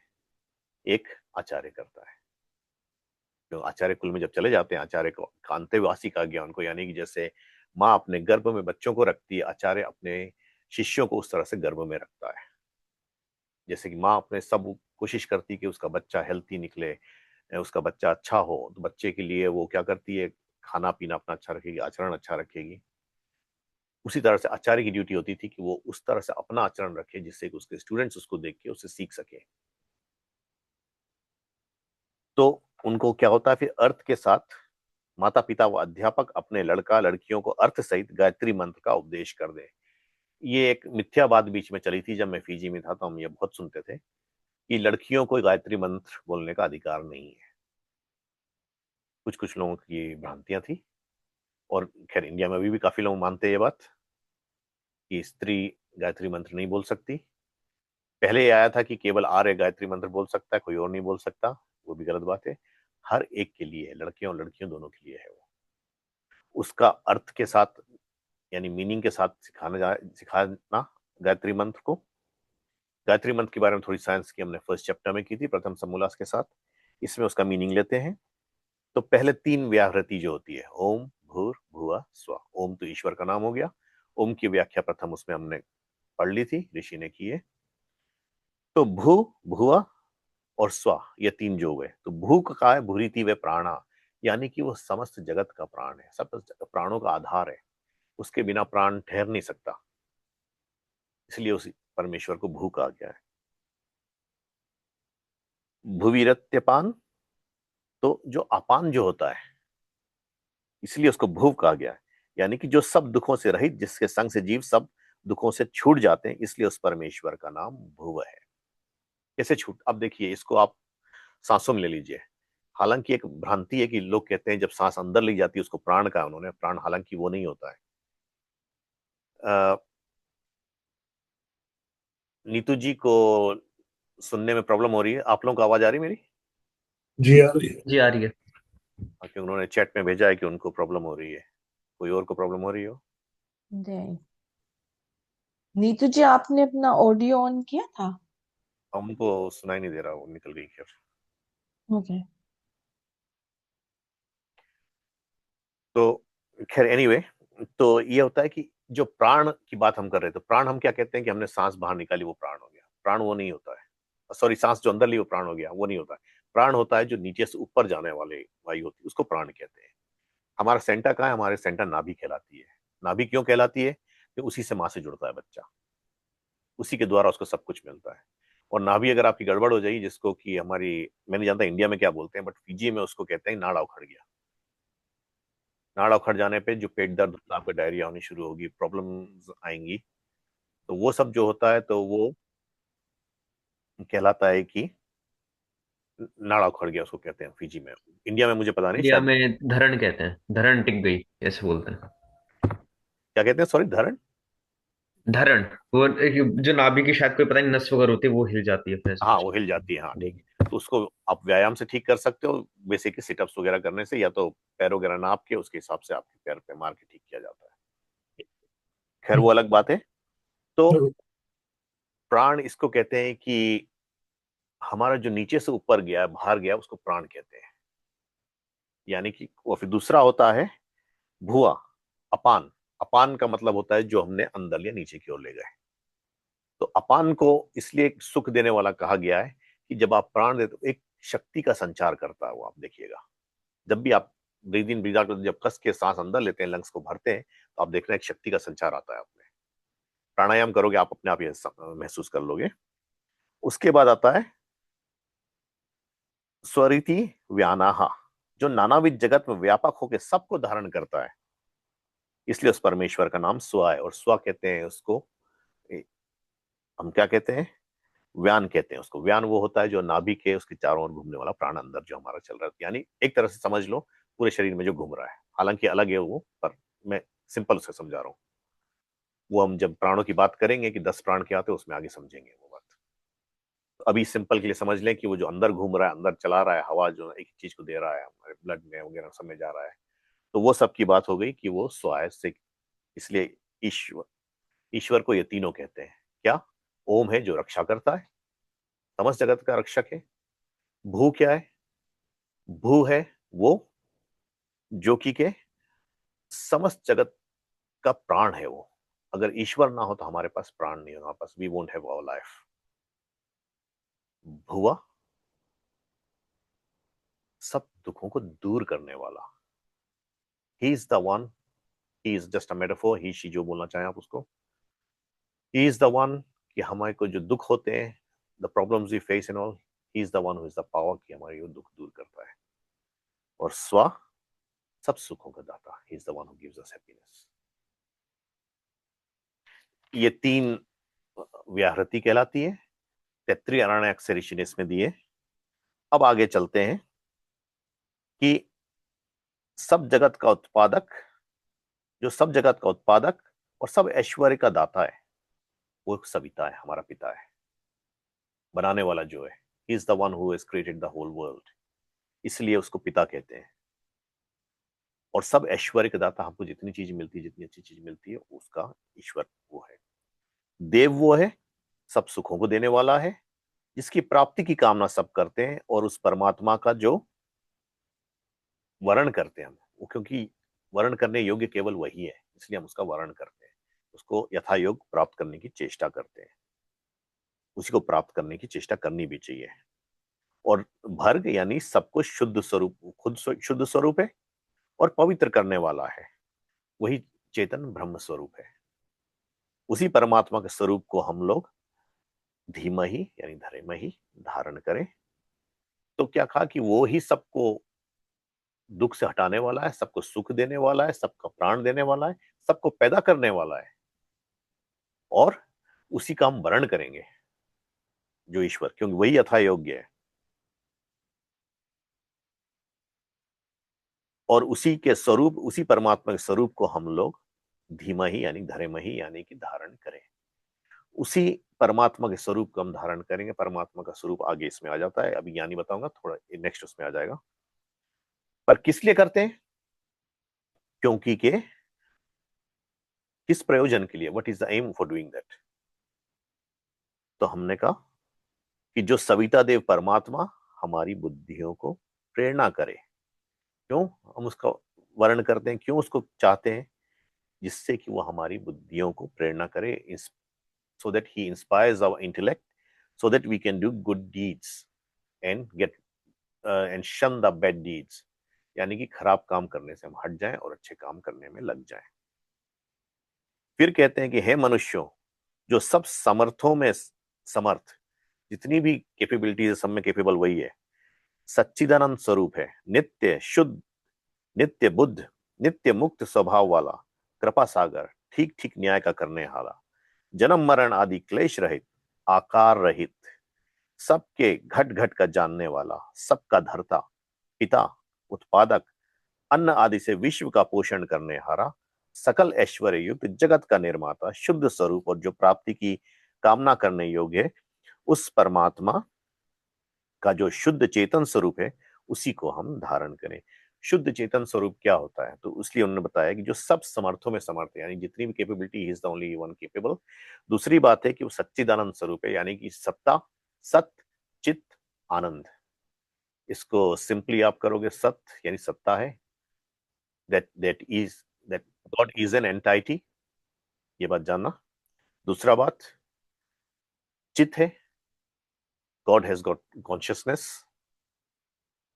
एक आचार्य करता है। जो आचार्य कुल में जब चले जाते हैं, आचार्य को कांतेवासी कहा गया उनको, यानी कि जैसे माँ अपने गर्भ में बच्चों को रखती है, आचार्य अपने शिष्यों को उस तरह से गर्भ में रखता है। जैसे कि माँ अपने सब कोशिश करती है कि उसका बच्चा हेल्थी निकले, उसका बच्चा अच्छा हो, तो बच्चे के लिए वो क्या करती है, खाना पीना अपना अच्छा रखेगी, आचरण अच्छा रखेगी। उसी तरह से आचार्य की ड्यूटी होती थी कि वो उस तरह से अपना आचरण रखे जिससे कि उसके स्टूडेंट्स उसको देख के उससे सीख सके। तो उनको क्या होता है फिर, अर्थ के साथ माता पिता व अध्यापक अपने लड़का लड़कियों को अर्थ सहित गायत्री मंत्र का उपदेश कर दे। ये एक मिथ्या बात बीच में चली थी, जब मैं फीजी में था तो हम ये बहुत सुनते थे कि लड़कियों को गायत्री मंत्र बोलने का अधिकार नहीं है। कुछ कुछ लोगों की भ्रांतियां थी, और खैर इंडिया में अभी भी काफी लोग मानते हैं ये बात कि स्त्री गायत्री मंत्र नहीं बोल सकती। पहले ये आया था कि केवल आर्य गायत्री मंत्र बोल सकता है, कोई और नहीं बोल सकता। वो भी गलत बात है। हर एक के लिए है, लड़कियों और लड़कियों दोनों के लिए है वो। उसका अर्थ के साथ यानी मीनिंग के साथ सिखाना गायत्री मंत्र को। गायत्री मंत्र के बारे में थोड़ी साइंस की हमने फर्स्ट चैप्टर में की थी, प्रथम समूलास के साथ। इसमें उसका मीनिंग लेते हैं। तो पहले 3 व्याहृति जो होती है, ओम भूर भुवा स्वा। ओम तो ईश्वर का नाम हो गया। ओम की व्याख्या प्रथम उसमें हमने पढ़ ली थी, ऋषि ने की है। तो भू भुवा और स्वा, ये 3 जो हुए। तो भू का है भूरिति व प्राणा, यानी कि वो समस्त जगत का प्राण है, सब प्राणों का आधार है। उसके बिना प्राण ठहर नहीं सकता, इसलिए उसी परमेश्वर को भू कहा गया है। भुविरत्यपान, तो जो अपान जो होता है, इसलिए उसको भुव कहा गया है। यानी कि जो सब दुखों से रहित, जिसके संग से जीव सब दुखों से छूट जाते हैं, इसलिए उस परमेश्वर का नाम भुव है। कैसे छूट, अब देखिए इसको आप सांसों में ले लीजिए। हालांकि एक भ्रांति है कि लोग कहते हैं जब सांस अंदर ली जाती है उसको प्राण कहा उन्होंने, प्राण, हालांकि वो नहीं होता है। नीतू जी को सुनने में प्रॉब्लम हो रही है, आप लोगों को आवाज आ रही है मेरी? जी आ रही है। जी आ रही है। क्योंकि उन्होंने चैट में भेजा है कि उनको प्रॉब्लम हो रही है। कोई और को प्रॉब्लम हो रही हो? नहीं। नीतू जी, आपने अपना ऑडियो ऑन किया था? हमको सुनाई नहीं दे रहा, वो निकल गई खैर। ओके। तो खैर एनीवे, तो ये होता है कि जो प्राण की बात हम कर रहे थे, प्राण हम क्या कहते हैं कि हमने सांस बाहर निकाली वो प्राण हो गया। प्राण वो नहीं होता है। सॉरी, सांस जो अंदर ली वो प्राण हो गया, वो नहीं होता है। प्राण होता है जो नीचे से ऊपर जाने वाले वायु होती है, उसको प्राण कहते हैं। हमारा सेंटर कहाँ है? हमारे सेंटर नाभि कहलाती है। नाभि क्यों कहलाती है? कि उसी से माँ से जुड़ता है बच्चा, उसी के द्वारा उसको सब कुछ मिलता है। और नाभि अगर आपकी गड़बड़ हो जाएगी, जिसको कि हमारी, मैं नहीं जानता इंडिया में क्या बोलते हैं, बट फीजी में उसको कहते हैं नाड़ा उखड़ गया। नाड़ा उखड़ जाने पे जो पेट दर्द होता है, आपको डायरिया होनी शुरू होगी, प्रॉब्लम्स आएंगी। तो वो सब जो होता है तो वो कहलाता है कि नाड़ा उखड़ गया, उसको कहते हैं फीजी में। इंडिया में मुझे पता नहीं, इंडिया शायद। में धरण कहते हैं, धरण टिक गई ऐसे बोलते हैं। क्या कहते हैं, सॉरी, धरण? धरण, वो जो नाभि की शायद कोई पता नहीं नस वगैरह होती है वो हिल जाती है फिर ऐसे हाँ, कुछ। वो हिल जाती है, हाँ ठीक है। तो उसको आप व्यायाम से ठीक कर सकते हो, बेसिकली सिटअप्स वगैरह करने से, या तो पैर वगैरह नाप के उसके हिसाब से आपके पैर पे मार के ठीक किया जाता है। खैर वो अलग बात है। तो प्राण इसको कहते हैं कि हमारा जो नीचे से ऊपर गया, बाहर गया, उसको प्राण कहते हैं। यानी कि वो फिर दूसरा होता है भुआ, अपान। अपान का मतलब होता है जो हमने अंदर या नीचे की ओर ले गए। तो अपान को इसलिए सुख देने वाला कहा गया है कि जब आप प्राण देते हो, एक शक्ति का संचार करता है वो, आप देखिएगा। जब भी आप ब्रीद इन ब्रीद आउट, जब कस के सांस अंदर लेते हैं, लंग्स को भरते हैं, तो आप देख रहे हैं एक शक्ति का संचार आता है आप में। प्राणायाम करोगे आप अपने आप ये महसूस कर लोगे। उसके बाद आता है स्वरिति व्यानाहा, जो नानाविध जगत में व्यापक होकर सबको धारण करता है, इसलिए उस परमेश्वर का नाम स्व है। और स्व कहते हैं उसको, हम क्या कहते हैं, व्यान कहते हैं उसको। व्यान वो होता है जो नाभि के उसके चारों ओर घूमने वाला प्राण अंदर जो हमारा चल रहा है, यानी एक तरह से समझ लो पूरे शरीर में जो घूम रहा है। हालांकि अलग है वो, पर मैं सिंपल से समझा रहा हूँ। वो हम जब प्राणों की बात करेंगे कि 10 प्राण क्या आते हैं, उसमें आगे समझेंगे वो बात। तो अभी सिंपल के लिए समझ लें कि वो जो अंदर घूम रहा है, अंदर चला रहा है, हवा जो एक चीज को दे रहा है, हमारे ब्लड में वगैरह सब में जा रहा है, तो वो सब की बात हो गई कि वो स्वाय से। इसलिए ईश्वर, ईश्वर को ये तीनों कहते हैं। क्या? ओम है जो रक्षा करता है, समस्त जगत का रक्षक है। भू क्या है? भू है वो जो कि के समस्त जगत का प्राण है वो। अगर ईश्वर ना हो तो हमारे पास प्राण नहीं है, हमारे पास we won't have our life. भुवा सब दुखों को दूर करने वाला, he is the one, he is just a metaphor, he she जो बोलना चाहें आप उसको, ही इज द वन कि हमारे को जो दुख होते हैं, the problems we face in all, he is the one who is the power कि हमारे वो दुख दूर करता है। और स्वा सब सुखों का दाता, ही is the one who gives us happiness. ये 3 व्याहृति कहलाती है। 33 अरण्यक से ऋषि ने इसमें दिए। अब आगे चलते हैं कि सब जगत का उत्पादक, जो सब जगत का उत्पादक और सब ऐश्वर्य का दाता है, वो सविता है, हमारा पिता है, बनाने वाला जो है। He is the one who has created the whole world, इसलिए उसको पिता कहते हैं। और सब ऐश्वर्य का दाता, हमको जितनी चीज मिलती है, जितनी अच्छी चीज मिलती है, उसका ईश्वर वो है। देव वो है, सब सुखों को देने वाला है, जिसकी प्राप्ति की कामना सब करते हैं। और उस परमात्मा का जो वर्ण करते हैं हम, वो क्योंकि वर्ण करने योग्य केवल वही है, इसलिए हम उसका वर्ण करते हैं, उसको यथा योग प्राप्त करने की चेष्टा करते हैं। उसी को प्राप्त करने की चेष्टा करनी भी चाहिए। और भर्ग यानी सबको शुद्ध स्वरूप, खुद शुद्ध स्वरूप है और पवित्र करने वाला है, वही चेतन ब्रह्म स्वरूप है। उसी परमात्मा के स्वरूप को हम लोग धीमहि यानी धरेमहि धारण करें। तो क्या कहा कि वो ही सबको दुख से हटाने वाला है, सबको सुख देने वाला है, सबका प्राण देने वाला है, सबको पैदा करने वाला है। और उसी का हम वर्ण करेंगे, जो ईश्वर, क्योंकि वही यथा योग्य है। और उसी के स्वरूप, उसी परमात्मा के स्वरूप को हम लोग धीमहि यानी धरेमहि यानी कि धारण करें। उसी परमात्मा के स्वरूप को हम धारण करेंगे। परमात्मा का स्वरूप आगे इसमें आ जाता है, अभी यानी बताऊंगा, थोड़ा नेक्स्ट उसमें आ जाएगा। पर किस लिए करते हैं? क्योंकि के किस प्रयोजन के लिए, what is the aim for doing that? तो हमने कहा कि जो सविता देव परमात्मा हमारी बुद्धियों को प्रेरणा करे। क्यों हम उसका वर्ण करते हैं, क्यों उसको चाहते हैं? जिससे कि वो हमारी बुद्धियों को प्रेरणा करे, so that he inspires our intellect, so that we can do good deeds and shun the bad deeds, यानी कि खराब काम करने से हम हट जाएं और अच्छे काम करने में लग जाएं। फिर कहते हैं कि हे मनुष्यों, जो सब समर्थों में समर्थ, जितनी भी कैपेबिलिटीज सब में कैपेबल वही है, सच्चिदानंद स्वरूप है, नित्य शुद्ध, नित्य बुद्ध, नित्य मुक्त स्वभाव वाला, कृपा सागर, ठीक ठीक न्याय का करने वाला, जन्म मरण आदि क्लेश रहित, आकार रहित, सबके घट घट का जानने वाला, सबका धर्ता, पिता, उत्पादक, अन्न आदि से विश्व का पोषण करने हारा, सकल ऐश्वर्य युक्त, जगत का निर्माता, शुद्ध स्वरूप और जो प्राप्ति की कामना करने योग्य है, उस परमात्मा का जो शुद्ध चेतन स्वरूप है, उसी को हम धारण करें। शुद्ध चेतन स्वरूप क्या होता है? तो इसलिए उन्होंने बताया कि जो सब समर्थों में समर्थ है, यानी जितनी भी capability, he is the only one capable. दूसरी बात है कि वो सच्चिदानंद स्वरूप है, यानी कि सत्ता, सत, चित, आनंद। इसको सिंपली आप करोगे, सत यानी सत्ता है, that God is an entity, ये बात जानना। दूसरा बात चित है, गॉड हैज गॉट कॉन्शियसनेस।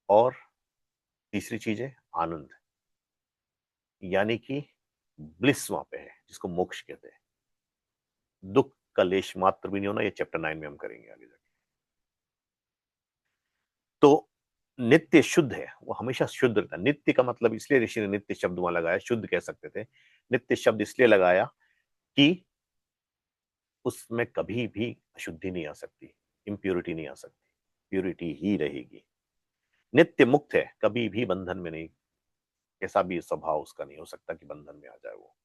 और तीसरी चीज है आनंद, यानी कि ब्लिस वहां पे है, जिसको मोक्ष कहते हैं। दुख का लेश मात्र भी नहीं होना, ये चैप्टर 9 में हम करेंगे आगे जाके। तो नित्य शुद्ध है, वो हमेशा शुद्ध रहता है। नित्य का मतलब इसलिए ऋषि ने नित्य शब्द वहां लगाया, शुद्ध कह सकते थे, नित्य शब्द इसलिए लगाया कि उसमें कभी भी अशुद्धि नहीं आ सकती, इम्प्योरिटी नहीं आ सकती, प्योरिटी ही रहेगी। नित्य मुक्त है, कभी भी बंधन में नहीं, कैसा भी स्वभाव उसका नहीं हो सकता कि बंधन में आ जाए वो।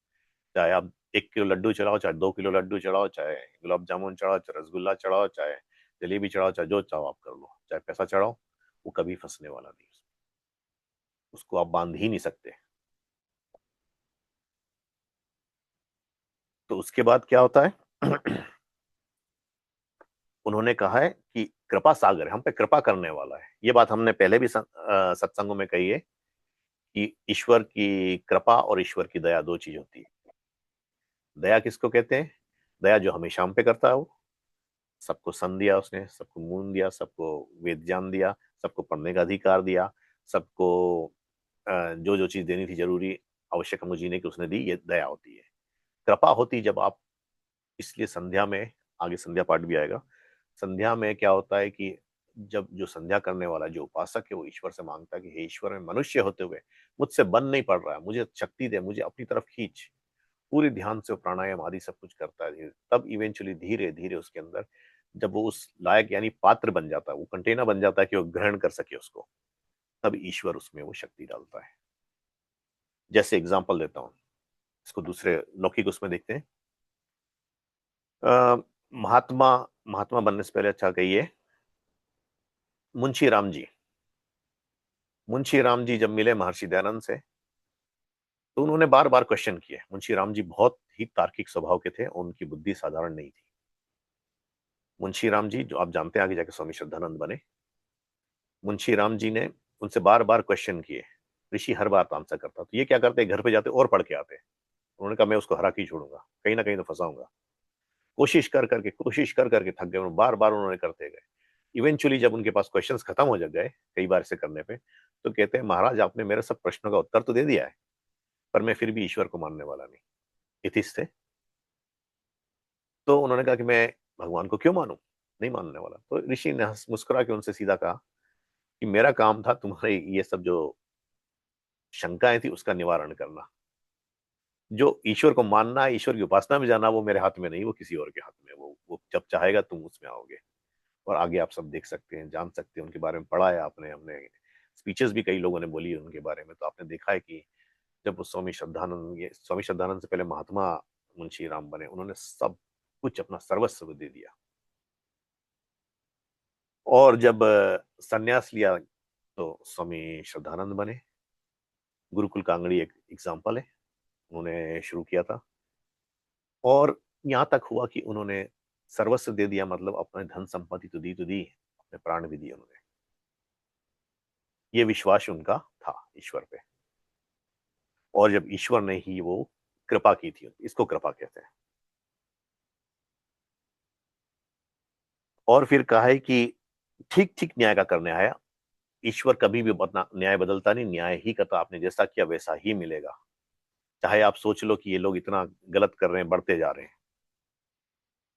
चाहे आप 1 किलो लड्डू चढ़ाओ, चाहे 2 किलो लड्डू चढ़ाओ, चाहे गुलाब जामुन चढ़ाओ, चाहे रसगुल्ला चढ़ाओ, चाहे जलेबी चढ़ाओ, चाहे जो चाहो आप कर लो, चाहे पैसा चढ़ाओ, वो कभी फंसने वाला नहीं, उसको आप बांध ही नहीं सकते। तो उसके बाद क्या होता है? उन्होंने कहा है कि कृपा सागर है, हम पे कृपा करने वाला है। ये बात हमने पहले भी सत्संगों में कही है कि ईश्वर की कृपा और ईश्वर की दया दो चीज होती है। दया किसको कहते हैं? दया जो हमेशा हम पे करता है, वो सबको सन दिया, उसने सबको मून दिया, सबको वेद ज्ञान दिया, सबको पढ़ने का अधिकार दिया, सबको जो जो चीज देनी थी जरूरी आवश्यक हमको जीने की उसने दी, ये दया होती है। कृपा होती जब आप, इसलिए संध्या में, आगे संध्या पाठ भी आएगा, संध्या में क्या होता है कि जब जो संध्या करने वाला जो उपासक है वो ईश्वर से मांगता है कि हे ईश्वर, मैं मनुष्य होते हुए मुझसे बन नहीं पड़ रहा है, मुझे शक्ति दे, मुझे अपनी तरफ खींच। पूरी ध्यान से वो प्राणायाम आदि सब कुछ करता है धीरे, तब इवेंचुअली धीरे धीरे उसके अंदर जब वो उस लायक यानी पात्र बन जाता है, वो कंटेनर बन जाता है कि वो ग्रहण कर सके उसको, तब ईश्वर उसमें वो शक्ति डालता है। जैसे एग्जाम्पल देता हूं, इसको दूसरे लौकिक उसमें देखते हैं। महात्मा महात्मा बनने से पहले, अच्छा कहिए, मुंशी राम जी, मुंशी राम जी जब मिले महर्षि दयानंद से तो उन्होंने बार बार क्वेश्चन किए। मुंशी राम जी बहुत ही तार्किक स्वभाव के थे, उनकी बुद्धि साधारण नहीं थी। मुंशी राम जी, जो आप जानते हैं आगे जाके स्वामी श्रद्धानंद बने, मुंशी राम जी ने उनसे बार बार क्वेश्चन किए, ऋषि हर बार आंसर करता, तो ये क्या करते, घर पे जाते और पढ़ के आते। उन्होंने कहा मैं उसको हरा के ही छोड़ूंगा, कहीं ना कहीं तो फंसाऊंगा। कोशिश कर करके थक गए, बार बार उन्होंने करते गए। इवेंचुअली जब उनके पास क्वेश्चंस खत्म हो गए कई बार से करने पे, तो कहते हैं महाराज आपने मेरे सब प्रश्नों का उत्तर तो दे दिया है, पर मैं फिर भी ईश्वर को मानने वाला नहीं। एथिस्ट थे। तो उन्होंने कहा कि मैं भगवान को क्यों मानूं, नहीं मानने वाला। तो ऋषि ने मुस्कुरा के उनसे सीधा कहा कि मेरा काम था तुम्हारे ये सब जो शंकाएं थी उसका निवारण करना। जो ईश्वर को मानना है, ईश्वर की उपासना में जाना, वो मेरे हाथ में नहीं, वो किसी और के हाथ में। वो जब चाहेगा तुम उसमें आओगे। और आगे आप सब देख सकते हैं, जान सकते हैं, उनके बारे में पढ़ा है आपने, हमने स्पीचेस भी कई लोगों ने बोली है उनके बारे में। तो आपने देखा है कि जब वो स्वामी श्रद्धानंद से पहले महात्मा मुंशी राम बने, उन्होंने सब कुछ अपना सर्वस्व दे दिया। और जब संन्यास लिया तो स्वामी श्रद्धानंद बने। गुरुकुल कांगड़ी एक एग्जाम्पल है, उन्होंने शुरू किया था। और यहां तक हुआ कि उन्होंने सर्वस्व दे दिया, मतलब अपने धन संपत्ति तो दी, अपने प्राण भी दिए उन्होंने। ये विश्वास उनका था ईश्वर पे। और जब ईश्वर ने ही वो कृपा की थी, इसको कृपा कहते हैं। और फिर कहा है कि ठीक ठीक न्याय का करने आया। ईश्वर कभी भी अपना न्याय बदलता नहीं, न्याय ही करता। आपने जैसा किया वैसा ही मिलेगा। चाहे आप सोच लो कि ये लोग इतना गलत कर रहे हैं, बढ़ते जा रहे हैं,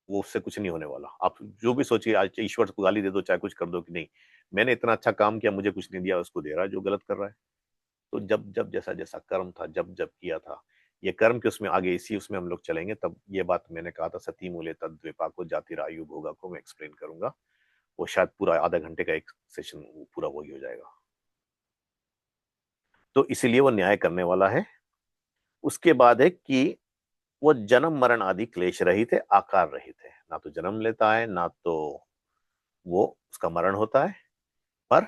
वो उससे कुछ नहीं होने वाला। आप जो भी सोचिए, आज ईश्वर को गाली दे दो, चाहे कुछ कर दो कि नहीं मैंने इतना अच्छा काम किया, मुझे कुछ नहीं दिया, उसको दे रहा है जो गलत कर रहा है। तो जब जब जैसा जैसा कर्म था, जब जब किया था, ये कर्म के उसमें आगे इसी उसमें हम लोग चलेंगे। तब ये बात मैंने कहा था, सती मूले तद्विपा को जातिरायु भोगा को मैं एक्सप्लेन करूंगा। वो शायद पूरा आधा घंटे का एक सेशन पूरा वही हो जाएगा। तो इसीलिए वो न्याय करने वाला है। उसके बाद है कि वो जन्म मरण आदि क्लेश रहित है, आकार रहित है। ना तो जन्म लेता है, ना तो वो उसका मरण होता है, पर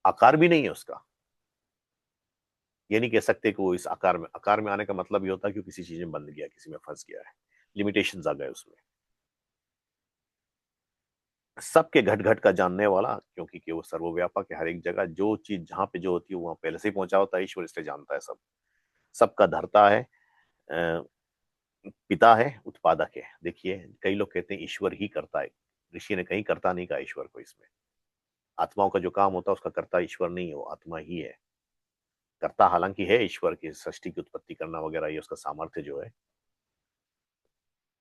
आकार भी नहीं है उसका। ये नहीं कह सकते कि वो इस आकार में आने का मतलब ये होता है कि किसी चीज में बंध गया, किसी में फंस गया है, लिमिटेशंस आ गए उसमें। सबके घट घट का जानने वाला, क्योंकि कि वो सर्वव्यापक है, हर एक जगह जो चीज जहां पे जो होती है वहां पहले से ही पहुंचा होता है ईश्वर, इसलिए जानता है सब। सबका धरता है, अ, पिता है, उत्पादक है। देखिए कई लोग कहते हैं ईश्वर ही करता है, ऋषि ने कहीं करता नहीं कहा ईश्वर को। इसमें आत्माओं का जो काम होता है उसका करता ईश्वर नहीं है, वो आत्मा ही है। करता हालांकि है ईश्वर की, सृष्टि की उत्पत्ति करना वगैरह, ये उसका सामर्थ्य जो है,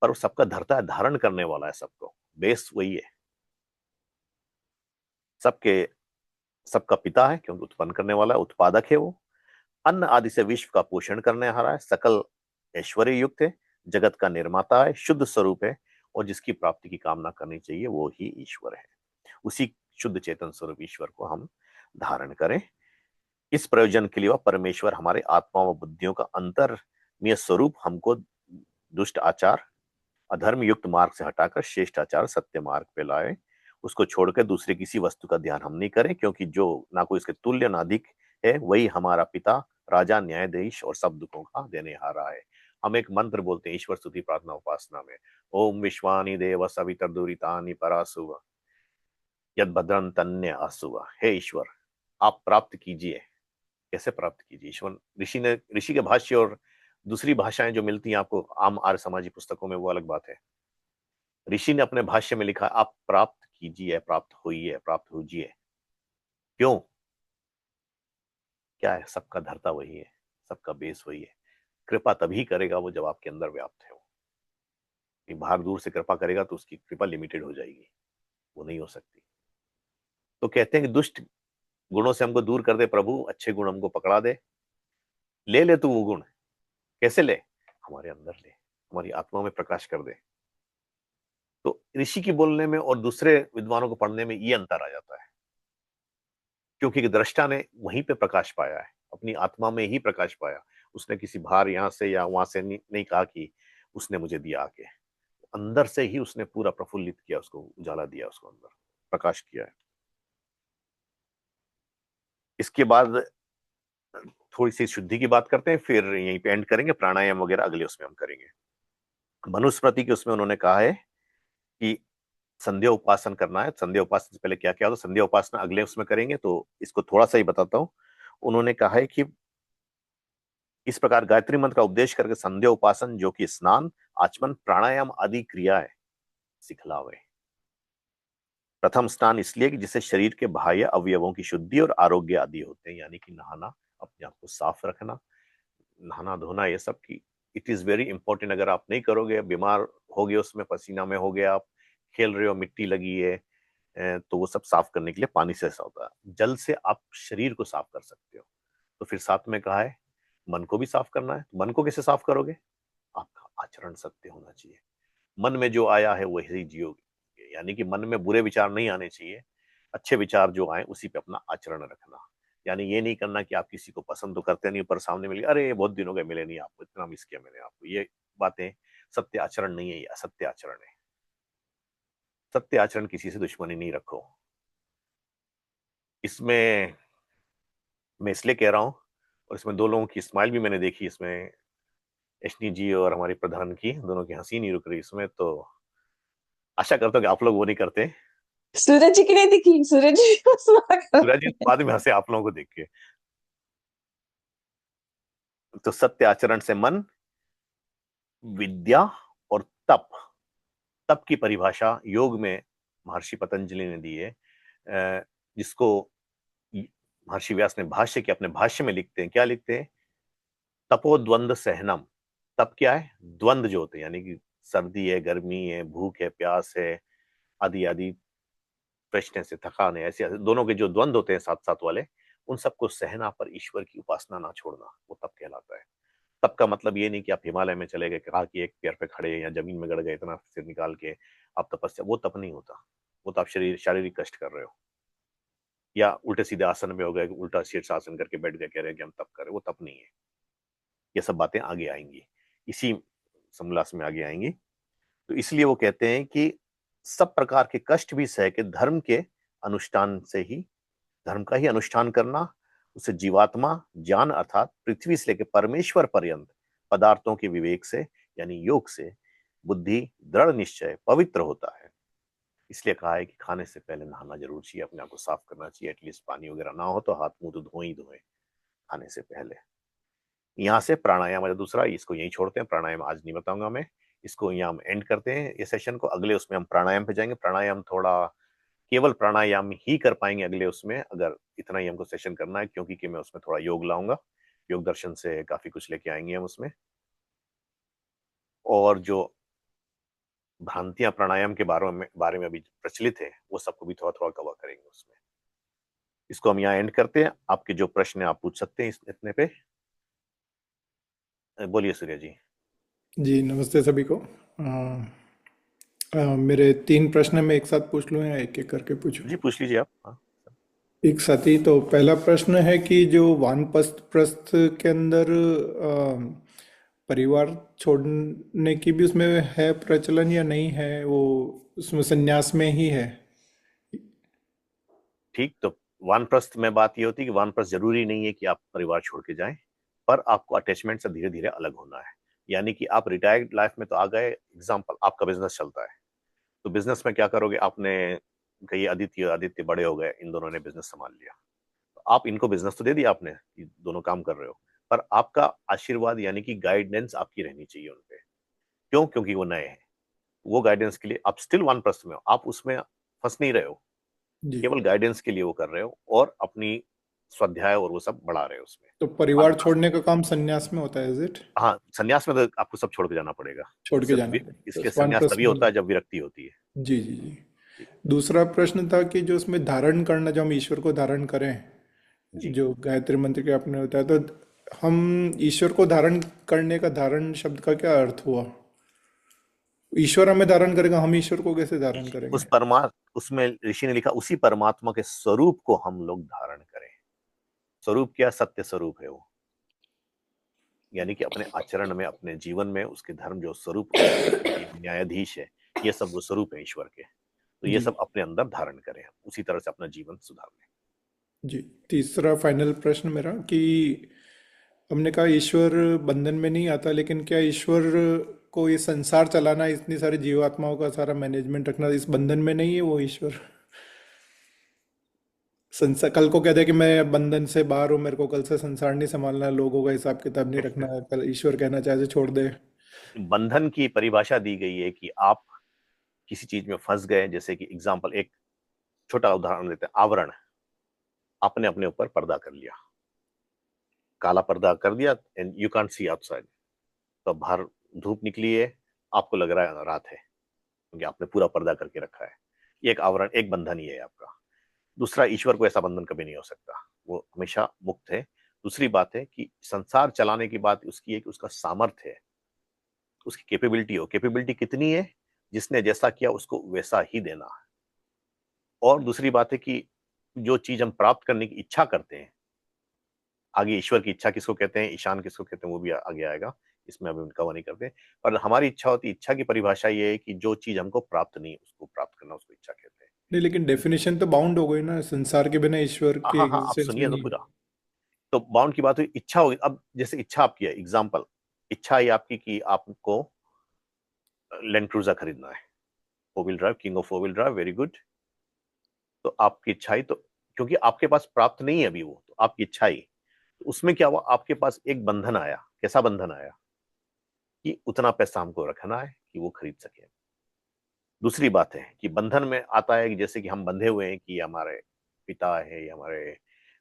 पर वो सबका धरता है, धारण करने वाला है सबको। बेस वही है। सबके सबका पिता है क्योंकि उत्पन्न करने वाला है, उत्पादक है वो। अन्न आदि से विश्व का पोषण करने हारा है, सकल ऐश्वर्य युक्त है, जगत का निर्माता है, शुद्ध स्वरूप है। और जिसकी प्राप्ति की कामना करनी चाहिए वो ही ईश्वर है। उसी शुद्ध चेतन स्वरूप ईश्वर को हम धारण करें। इस प्रयोजन के लिए वह परमेश्वर हमारे आत्मा व बुद्धियों का अंतर्मीय स्वरूप हमको दुष्ट आचार, अधर्म युक्त मार्ग से हटाकर श्रेष्ठ आचार, सत्य मार्ग पे लाए। उसको छोड़कर दूसरे किसी वस्तु का ध्यान हम नहीं करें, क्योंकि जो ना कोई इसके तुल्य ना अधिक है, वही हमारा पिता, राजा, न्यायाधीश और सब दुखों का देने हारा है। हम एक मंत्र बोलते हैं ईश्वर स्तुति प्रार्थना उपासना में, ओम विश्वानि देव सवितर दुरितानि परासुव यद भद्रं तन्य आसुव। हे ईश्वर, आप प्राप्त कीजिए। कैसे प्राप्त कीजिए? ईश्वर ऋषि के भाष्य और दूसरी भाषाएं जो मिलती हैं आपको आम आर्य समाजी पुस्तकों में, वो अलग बात है। ऋषि ने अपने भाष्य में लिखा, आप प्राप्त कीजिए, प्राप्त होइए, प्राप्त होजिए। क्यों? क्या है? सबका धर्ता वही है, सबका बेस वही है। कृपा तभी करेगा वो जब आपके अंदर व्याप्त है। वो बाहर दूर से कृपा करेगा तो उसकी कृपा लिमिटेड हो जाएगी, वो नहीं हो सकती। तो कहते हैं कि दुष्ट गुणों से हमको दूर कर दे प्रभु, अच्छे गुण हमको पकड़ा दे। ले तू वो गुण। कैसे ले? हमारे अंदर ले, हमारी आत्मा में प्रकाश कर दे। तो ऋषि की बोलने में और दूसरे विद्वानों को पढ़ने में ये अंतर आ जाता है, क्योंकि दृष्टा ने वहीं पे प्रकाश पाया है, अपनी आत्मा में ही प्रकाश पाया। उसने किसी बाहर यहां से या वहां से नहीं कहा कि उसने मुझे दिया आके, अंदर से ही उसने पूरा प्रफुल्लित किया, उसको उजाला दिया, उसको अंदर प्रकाश किया है। इसके बाद थोड़ी सी शुद्धि की बात करते हैं, फिर यहीं पे एंड करेंगे। प्राणायाम वगैरह अगले उसमें हम करेंगे। मनुस्मृति के उसमें उन्होंने कहा है कि संध्या उपासना करना है। संध्या उपासना से पहले क्या क्या होता, संध्या उपासना अगले उसमें करेंगे, तो इसको थोड़ा सा ही बताता हूं। उन्होंने कहा है कि इस प्रकार गायत्री मंत्र का उपदेश करके संध्या उपासन, जो कि स्नान, आचमन, प्राणायाम आदि क्रियाएं सिखलावे। प्रथम स्नान इसलिए कि जिससे शरीर के बाह्य अवयवों की शुद्धि और आरोग्य आदि होते हैं, यानी कि नहाना, अपने आप को साफ रखना, नहाना धोना, ये सब की इट इज वेरी इंपॉर्टेंट। अगर आप नहीं करोगे, बीमार हो गए, उसमें पसीना में हो गए, आप खेल रहे हो, मिट्टी लगी है, तो वो सब साफ करने के लिए पानी से ऐसा होता है। जल से आप शरीर को साफ कर सकते हो। तो फिर साथ में कहा है मन को भी साफ करना है। मन को कैसे साफ करोगे? आपका आचरण सत्य होना चाहिए। मन में जो आया है वही जियोगे, यानी कि मन में बुरे विचार नहीं आने चाहिए, अच्छे विचार जो आए उसी पे अपना आचरण रखना। यानी ये नहीं करना कि आप किसी को पसंद तो करते नहीं, पर सामने मिले, अरे बहुत दिन हो गए मिले नहीं, आपको इतना मिस किया मैंने आपको, ये बातें सत्य आचरण नहीं है, ये असत्य आचरण है। सत्य आचरण किसी से दुश्मनी नहीं रखो। इसमें मैं इसलिए कह रहा हूं, और इसमें दो लोगों की स्माइल भी मैंने देखी, इसमें एशनी जी और हमारी प्रधान की, दोनों की हंसी नहीं रुक रही इसमें, तो आशा करता हूँ कि आप लोग वो नहीं करते। सूरज जी की नहीं दिखी, सूरज जी को सुना सूरज जी करते हैं। बाद में हंसे आप लोगों को देख के। तो सत्य आचरण से मन, विद्या और तप। तप की परिभाषा योग में महर्षि पतंजलि ने दी है, जिसको महर्षि व्यास ने भाष्य के अपने भाष्य में लिखते हैं। क्या लिखते हैं? तपो द्वंद्व सहनम। तप क्या है? द्वंद्व जो होते हैं, यानी कि सर्दी है, गर्मी है, भूख है, प्यास है, आदि आदि, प्रश्न से, थकान है, ऐसे दोनों के जो द्वंद्व होते हैं साथ साथ वाले, उन सबको सहना, पर ईश्वर की उपासना ना छोड़ना, वो तप कहलाता है। तप का मतलब ये नहीं कि आप हिमालय में चले गए, कहा कि एक पैर पे खड़े या जमीन में गड़ गए, इतना सिर निकाल के आप तपस्या, वो तप नहीं होता। वो तो आप शारीरिक कष्ट कर रहे हो, या उल्टे सीधे आसन में हो गए, उल्टा शीर्षासन करके बैठ गए, कह रहे हैं कि हम तप कर रहे, वो तप नहीं है। ये सब बातें आगे आएंगी, इसी समलास में आगे आएंगी। तो इसलिए वो कहते हैं कि सब प्रकार के कष्ट भी सह के धर्म के अनुष्ठान से ही, धर्म का ही अनुष्ठान करना, उसे जीवात्मा ज्ञान अर्थात पृथ्वी से लेकर परमेश्वर पर्यंत पदार्थों के विवेक से, यानी योग से बुद्धि दृढ़ निश्चय पवित्र होता है। इसलिए कहा है कि खाने से पहले नहाना जरूर चाहिए, अपने आप को साफ करना चाहिए, एटलीस्ट पानी वगैरह ना हो तो हाथ मुंह तो धोए ही धोए खाने से पहले। यहाँ से प्राणायाम है दूसरा, इसको यहीं छोड़ते हैं, प्राणायाम आज नहीं बताऊंगा मैं, इसको यहाँ हम एंड करते हैं ये सेशन को। अगले उसमें हम प्राणायाम पे जाएंगे। प्राणायाम थोड़ा, केवल प्राणायाम ही कर पाएंगे अगले उसमें, अगर इतना ही हमको सेशन करना है, क्योंकि कि मैं उसमें थोड़ा योग लाऊंगा, योग दर्शन से काफी कुछ लेके आएंगे हम उसमें। और जो भ्रांतियां प्राणायाम के बारे में अभी प्रचलित है, वो सबको भी थोड़ा थोड़ा कवर करेंगे उसमें। इसको हम यहाँ एंड करते हैं। आपके जो प्रश्न है आप पूछ सकते हैं इतने पे। बोलिए सूर्य जी। जी नमस्ते सभी को। मेरे 3 प्रश्न मैं एक साथ पूछ लूँ या एक एक करके पूछूं? जी पूछ लीजिए आप। हाँ। एक साथ ही। तो पहला प्रश्न है कि जो वानप्रस्थ प्रस्थ के अंदर परिवार छोड़ने की भी उसमें है प्रचलन या नहीं है, वो उसमें संन्यास में ही है? ठीक, तो वानप्रस्थ में बात ये होती है कि वानप्रस्थ जरूरी नहीं है कि आप परिवार छोड़ के जाएं, पर आपको अटैचमेंट से धीरे धीरे अलग होना है। यानी कि आप रिटायर्ड लाइफ में तो आ गए, एग्जाम्पल आपका बिजनेस चलता है, तो बिजनेस में क्या करोगे? आपने कही आदित्य आदित्य बड़े हो गए, इन दोनों ने बिजनेस संभाल लिया, तो आप इनको बिजनेस तो दे दिया आपने कि दोनों काम कर रहे हो, पर आपका आशीर्वाद यानी कि गाइडेंस आपकी रहनी चाहिए उनपे। क्यों? क्योंकि वो नए हैं। वो गाइडेंस के लिए आप स्टिल वानप्रस्थ में हो, आप उसमें फंस नहीं रहे हो, जी। केवल गाइडेंस के लिए वो कर रहे हो और अपनी स्वाध्याय और वो सब बढ़ा रहे हो उसमें। तो परिवार छोड़ने का काम सन्यास में होता है, इज इट? हाँ, सन्यास में तो आपको सब छोड़ के जाना पड़ेगा। छोड़ के जाना पड़ेगा, इसके बस सन्यास वानप्रस्थ तभी में होता है नहीं। जब विरक्ति होती है। जी जी जी। जी दूसरा प्रश्न था कि जो उसमें धारण करना, जो हम ईश्वर को धारण करें, जी। जो गायत्री मंत्र के आपने बताया, तो हम ईश्वर को धारण करने का, धारण शब्द का क्या अर्थ हुआ? ईश्वर हमें धारण करेगा, हम ईश्वर को कैसे धारण करेंगे? उसमें ऋषि ने लिखा उसी परमात्मा के स्वरूप को हम लोग धारण करें। स्वरूप क्या? सत्य स्वरूप है वो, यानी कि अपने आचरण में, अपने जीवन में उसके धर्म जो स्वरूप, उसके न्यायाधीश है, ये सब वो स्वरूप है ईश्वर के। तो ये जी सब अपने अंदर धारण करें, हम उसी तरह से अपना जीवन सुधार लें। जी। तीसरा फाइनल प्रश्न मेरा कि हमने कहा ईश्वर बंधन में नहीं आता, लेकिन क्या ईश्वर को ये संसार चलाना, इतनी सारी जीवात्माओं का सारा मैनेजमेंट रखना, इस बंधन में नहीं है वो ईश्वर? संसार कल को कहते हैं कि मैं बंधन से बाहर हूँ, मेरे को कल से संसार नहीं संभालना है, लोगों का हिसाब किताब नहीं रखना है, कल ईश्वर कहना चाहे तो छोड़ दे। बंधन की परिभाषा दी गई है कि आप किसी चीज में फंस गए, जैसे कि एग्जाम्पल, एक छोटा उदाहरण देते हैं, आवरण। आपने अपने ऊपर पर्दा कर लिया, काला पर्दा कर दिया, and you can't see outside. तो बाहर धूप निकली है, आपको लग रहा है रात है, क्योंकि आपने पूरा पर्दा करके रखा है। ये एक आवरण, एक बंधन ही है आपका। दूसरा, ईश्वर को ऐसा बंधन कभी नहीं हो सकता, वो हमेशा मुक्त है। दूसरी बात है कि संसार चलाने की बात उसकी है कि उसका सामर्थ्य है, उसकी कैपेबिलिटी हो। कैपेबिलिटी कितनी है? जिसने जैसा किया उसको वैसा ही देना है। और दूसरी बात है कि जो चीज हम प्राप्त करने की इच्छा करते हैं, आगे ईश्वर की इच्छा किसको कहते हैं, ईशान किसको कहते हैं, वो भी आगे आएगा, इसमें अभी कवर नहीं करते। पर हमारी इच्छा होती है, इच्छा की परिभाषा ये है कि जो चीज हमको प्राप्त नहीं, उसको प्राप्त करना, उसको इच्छा कहते हैं। नहीं, लेकिन डेफिनेशन तो बाउंड हो गई ना, संसार के बिना ईश्वर के हाँ हाँ, आप एग्जिस्टेंस भी सुनिए तो नहीं है। पूरा। तो बाउंड की बात हुई, इच्छा होगी। अब जैसे इच्छा आपकी है, एग्जाम्पल, इच्छा है आपकी कि आपको लैंड क्रूजर खरीदना है, 4 wheel drive, king of 4 wheel drive, very good. तो आपकी इच्छा ही तो, क्योंकि आपके पास प्राप्त नहीं है अभी वो, तो आपकी इच्छा ही, तो उसमें क्या हुआ, आपके पास एक बंधन आया। कैसा बंधन आया? कि उतना पैसा हमको रखना है कि वो खरीद सके। दूसरी बात है कि बंधन में आता है कि जैसे कि हम बंधे हुए हैं कि ये हमारे पिता है, ये हमारे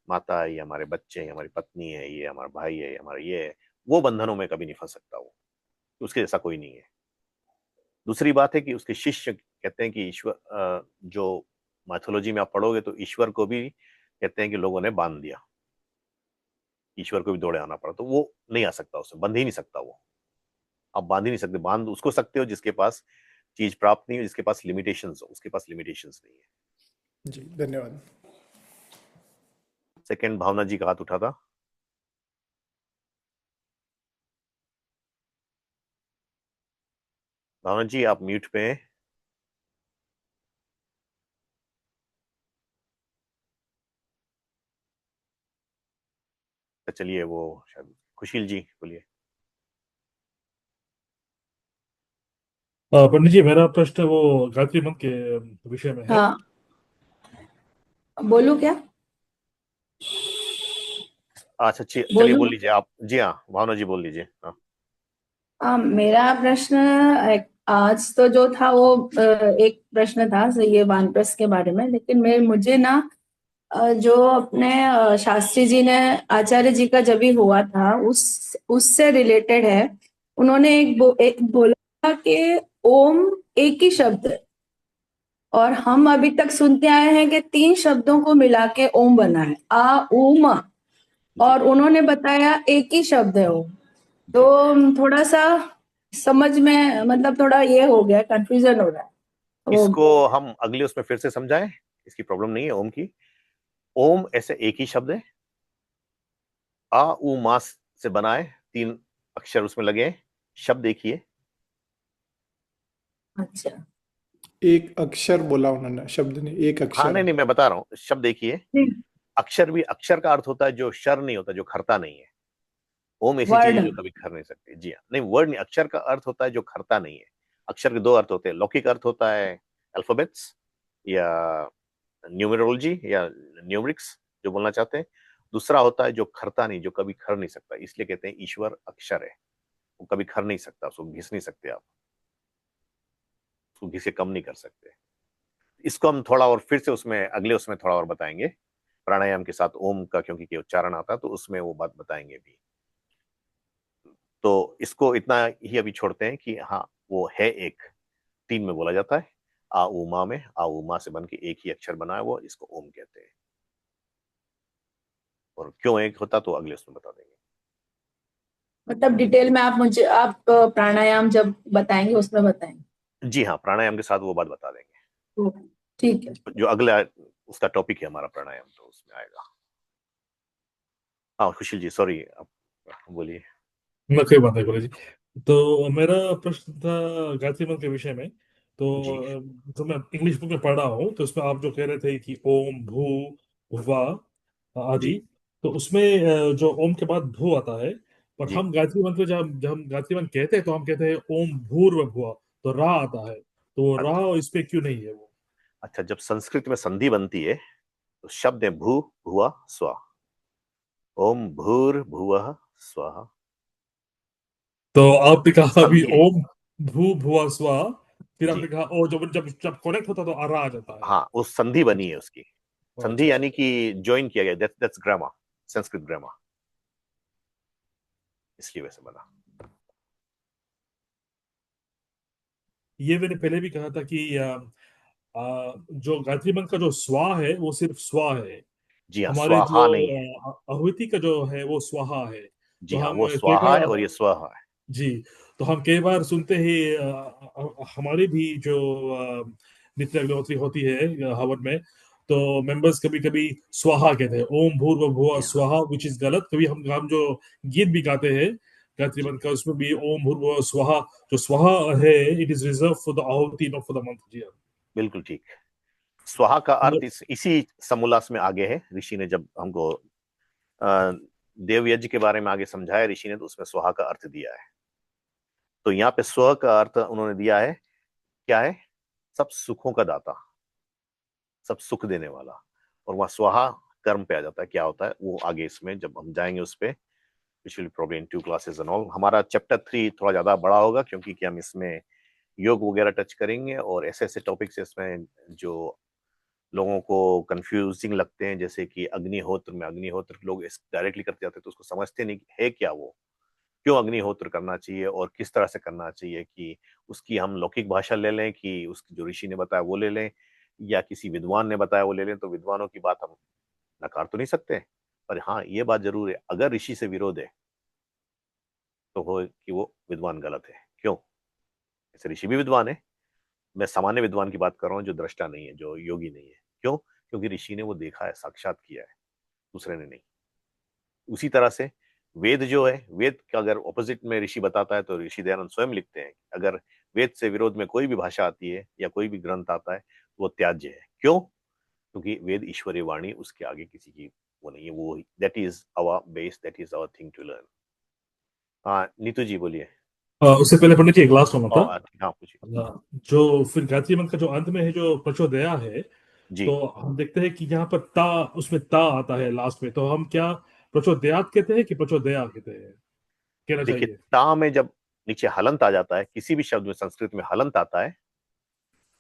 माता है, ये हमारे बच्चे हैं, ये हमारी पत्नी है, ये हमारा भाई है, ये हमारा ये है। वो बंधनों में कभी नहीं फंस सकता वो, उसके जैसा कोई नहीं है। दूसरी बात है कि उसके शिष्य कहते हैं कि ईश्वर, जो माइथोलॉजी में आप पढ़ोगे तो ईश्वर को भी कहते हैं कि लोगों ने बांध दिया, ईश्वर को भी दौड़े आना पड़ा, तो वो नहीं आ सकता, उससे बंध ही नहीं सकता वो। आप बांध ही नहीं सकते। बांध उसको सकते हो जिसके पास चीज प्राप्त नहीं हो, जिसके पास लिमिटेशंस हो, उसके पास लिमिटेशंस नहीं है। जी, धन्यवाद। सेकंड, भावना जी का हाथ उठा था। भावना जी आप म्यूट पे हैं। तो चलिए, वो शायद खुशील जी बोलिए। पंडित जी, मेरा प्रश्न वो गायत्री मंत्र के विषय में है। हाँ, बोलूं क्या? अच्छा, चलिए बोलूं? बोल लीजिए आप। जी हाँ, भावना जी बोल लीजिए। हाँ, मेरा प्रश्न आज तो जो था वो एक प्रश्न था, सो ये वानप्रस्थ के बारे में, लेकिन मुझे ना जो अपने शास्त्री जी ने, आचार्य जी का जब भी हुआ था, उससे रिलेटेड है। उन्होंने एक बोला कि ओम एक ही शब्द है, और हम अभी तक सुनते आए हैं कि 3 शब्दों को मिला के ओम बना है, आ ऊ म। और उन्होंने बताया एक ही शब्द है वो। तो थोड़ा सा समझ में, मतलब थोड़ा ये हो गया, कंफ्यूजन हो रहा है वो। इसको हम अगले उसमें फिर से समझाएं, इसकी प्रॉब्लम नहीं है ओम की। ओम ऐसे एक ही शब्द है, आ उ मास से बना है, 3 अक्षर उसमें लगे हैं, शब्द एक ही है। अच्छा। एक अक्षर बोला उन्होंने, शब्द नहीं, एक हाँ, अक्षर नहीं है। नहीं, मैं बता रहा हूँ, शब्द एक ही है। अक्षर भी, अक्षर का अर्थ होता है जो शर नहीं होता, जो खरता नहीं है। ओम ऐसी चीज वर्ड। है जो कभी खर नहीं सकती। जी हाँ, नहीं वर्ड नहीं, अक्षर का अर्थ होता है जो खरता नहीं है। अक्षर के 2 अर्थ होते हैं, लौकिक अर्थ होता है अल्फाबेट्स या न्यूमरोलॉजी या न्यूमरिक्स जो बोलना चाहते हैं, दूसरा होता है जो खरता नहीं, जो कभी खर नहीं सकता, इसलिए कहते हैं ईश्वर अक्षर है, वो कभी खर नहीं सकता, उसको घिस नहीं सकते आप, उसको घिसे कम नहीं कर सकते। इसको हम थोड़ा और फिर से उसमें अगले उसमें थोड़ा और बताएंगे प्राणायाम के साथ ओम का, क्योंकि उच्चारण आता है तो उसमें वो बात बताएंगे भी। तो इसको इतना ही अभी छोड़ते हैं कि हाँ वो है एक, तीन में बोला जाता है, आ उमा में, आ उमा से बन के एक ही अक्षर बना है वो, इसको ओम कहते हैं। और क्यों एक होता तो अगले उसमें बता देंगे। मतलब डिटेल में आप प्राणायाम जब बताएंगे उसमें बताएंगे। जी हाँ, प्राणायाम के साथ वो बात बता देंगे। तो ठीक है। जो अगला उसका टॉपिक है हमारा प्राणायाम, तो उसमें आएगा। हाँ खुशी जी, सॉरी, आप बोलिए। ना कोई बात नहीं बोले जी। तो मेरा प्रश्न था गायत्री मंत्र के विषय में। जी तो मैं इंग्लिश बुक में पढ़ रहा हूँ, तो उसमें आप जो कह रहे थे कि ओम भू भुवा आदि, जी तो उसमें जो ओम के बाद भू आता है, पर जी। हम गायत्री मंत्र जब हम गायत्री मंत्र कहते हैं तो हम कहते हैं ओम भूर्व भुवा, तो रा आता है, तो वो रा इस पे क्यों नहीं है वो? अच्छा, जब संस्कृत में संधि बनती है तो शब्द है भू भुआ स्वा, ओम भूर भुवः स्वः, तो आपने कहा अभी संधि है। ओम भू भुवा स्वा, फिर आपने जी कहा ओ, जब जब जब कनेक्ट होता तो अरा आ जाता है। हाँ, वो संधि बनी अच्छा है उसकी। अच्छा संधि अच्छा। यानी कि ज्वाइन किया गया, दैट्स ग्रामर, संस्कृत ग्रामर, इसलिए वैसे बना। ये मैंने पहले भी कहा था कि जो गायत्री मंत्र का जो स्वा है वो सिर्फ स्वा है। जी हाँ, हमारे जो स्वाहा नहीं है। आहुति का जो है वो स्वाहा है। जी तो हाँ, हम वो कई स्वाहा बार, है और ये स्वाहा है। जी, तो हम कई बार सुनते हैं हमारी भी जो नित्य अग्निहोत्री होती है हवन में, तो मेंबर्स कभी कभी स्वाहा कहते हैं, ओम भूर्भुवः भुवः जी हाँ। स्वाहा, विच इज गलत। कभी हम जो गीत भी गाते हैं गायत्री जी मंत्र का, उसमें भी ओम भूर्भुवः स्वाहा, जो स्वाहा है it is reserve for the आहुति, नॉट फॉर द मंत्र जी। बिल्कुल ठीक। स्वाहा का हाँ। अर्थ इसी समोल्लास में आगे है, ऋषि ने जब हमको अ, देव यज्ञ के बारे में आगे समझाया ऋषि ने, तो उसमें स्वाहा का अर्थ दिया है। तो यहाँ पे स्व का अर्थ उन्होंने दिया है, क्या है? सब सुखों का दाता, सब सुख देने वाला। और वहां स्वाहा कर्म पे आ जाता है, क्या होता है वो आगे इसमें जब हम जाएंगे उस पे, which will probably in 2 classes and all. हमारा चैप्टर 3 थोड़ा ज्यादा बड़ा होगा, क्योंकि कि हम इसमें योग वगैरह टच करेंगे और ऐसे ऐसे टॉपिक्स इसमें जो लोगों को कंफ्यूजिंग लगते हैं, जैसे कि अग्निहोत्र में, अग्निहोत्र लोग डायरेक्टली करते जाते हैं तो उसको समझते नहीं है क्या वो, क्यों अग्निहोत्र करना चाहिए और किस तरह से करना चाहिए, कि उसकी हम लौकिक भाषा ले लें, कि उसकी जो ऋषि ने बताया वो ले लें, या किसी विद्वान ने बताया वो ले लें। तो विद्वानों की बात हम नकार तो नहीं सकते, पर हाँ ये बात जरूर है, अगर ऋषि से विरोध है तो हो कि वो विद्वान गलत है। क्यों? ऐसे ऋषि भी विद्वान है, मैं सामान्य विद्वान की बात कर रहा हूँ, जो दृष्टा नहीं है, जो योगी नहीं है। क्यों? क्योंकि ऋषि ने वो देखा है, साक्षात किया है, दूसरे ने नहीं। उसी तरह से वेद जो है, वेद का अगर ऑपोजिट में ऋषि बताता है तो ऋषि दयानंद स्वयं लिखते हैं, अगर वेद से विरोध में कोई भी भाषा आती है या कोई भी ग्रंथ आता है तो वो त्याज्य है। क्यों? क्योंकि वेद ईश्वरीय वाणी, उसके आगे किसी की वो नहीं है, वो that is our base, that is our thing to learn. हाँ नीतू जी बोलिए। उससे पहले पंडित जी एक लास्ट होना था। हाँ पूछिए। जो फिर गायत्री मंत्र का जो अंत में है जो प्रचोदया है, जी तो हम देखते हैं कि यहाँ पर ता, उसमें ता आता है लास्ट में, तो हम क्या प्रचोदयात कहते हैं कि प्रचोदया कहते हैं, कहना देखिए, चाहिए? ता में जब नीचे हलंत आ जाता है, किसी भी शब्द में संस्कृत में हलंत आता है,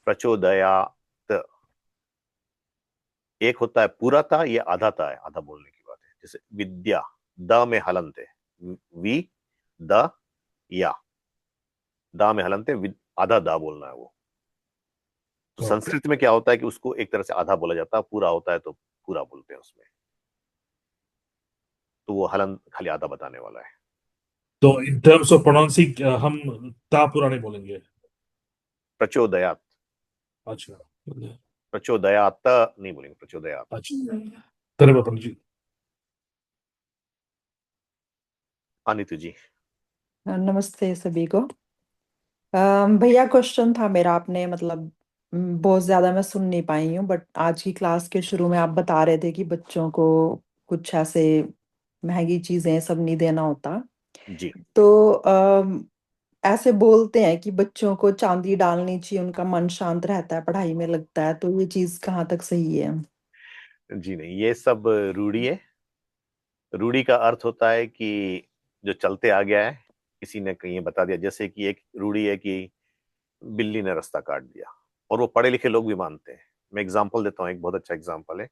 प्रचोदयात, एक होता है पूरा था, ये आधा था है, आधा बोलने की बात है। जैसे विद्या, द में हलंत है, वी द या, दा में हलंत है, आधा दा बोलना है वो। तो ओके। संस्कृत में क्या होता है कि उसको एक तरह से आधा बोला जाता है, पूरा होता है तो पूरा बोलते हैं उसमें, तो वो हलंत खाली आधा बताने वाला है। तो इन टर्म्स ऑफ प्रोनाउंसिंग हम ता पूरा नहीं बोलेंगे? प्रचोदयात, अच्छा प्रचोदयात नहीं बोलेंगे, प्रचोदयात। अच्छा। धन्यवाद पंडित जी। हाँ नीतू जी। नमस्ते सभी को। भैया क्वेश्चन था मेरा, आपने मतलब बहुत ज्यादा मैं सुन नहीं पाई हूँ, बट आज की क्लास के शुरू में आप बता रहे थे कि बच्चों को कुछ ऐसे महंगी चीजें सब नहीं देना होता। जी तो ऐसे बोलते हैं कि बच्चों को चांदी डालनी चाहिए, उनका मन शांत रहता है, पढ़ाई में लगता है, तो ये चीज कहाँ तक सही है? जी नहीं, ये सब रूढ़ी है, रूढ़ी का अर्थ होता है कि जो चलते आ गया है, किसी ने कहीं बता दिया। जैसे कि एक रूढ़ी है कि बिल्ली ने रास्ता काट दिया, और वो पढ़े लिखे लोग भी मानते हैं। मैं एग्जांपल देता हूँ, एक बहुत अच्छा एग्जांपल है।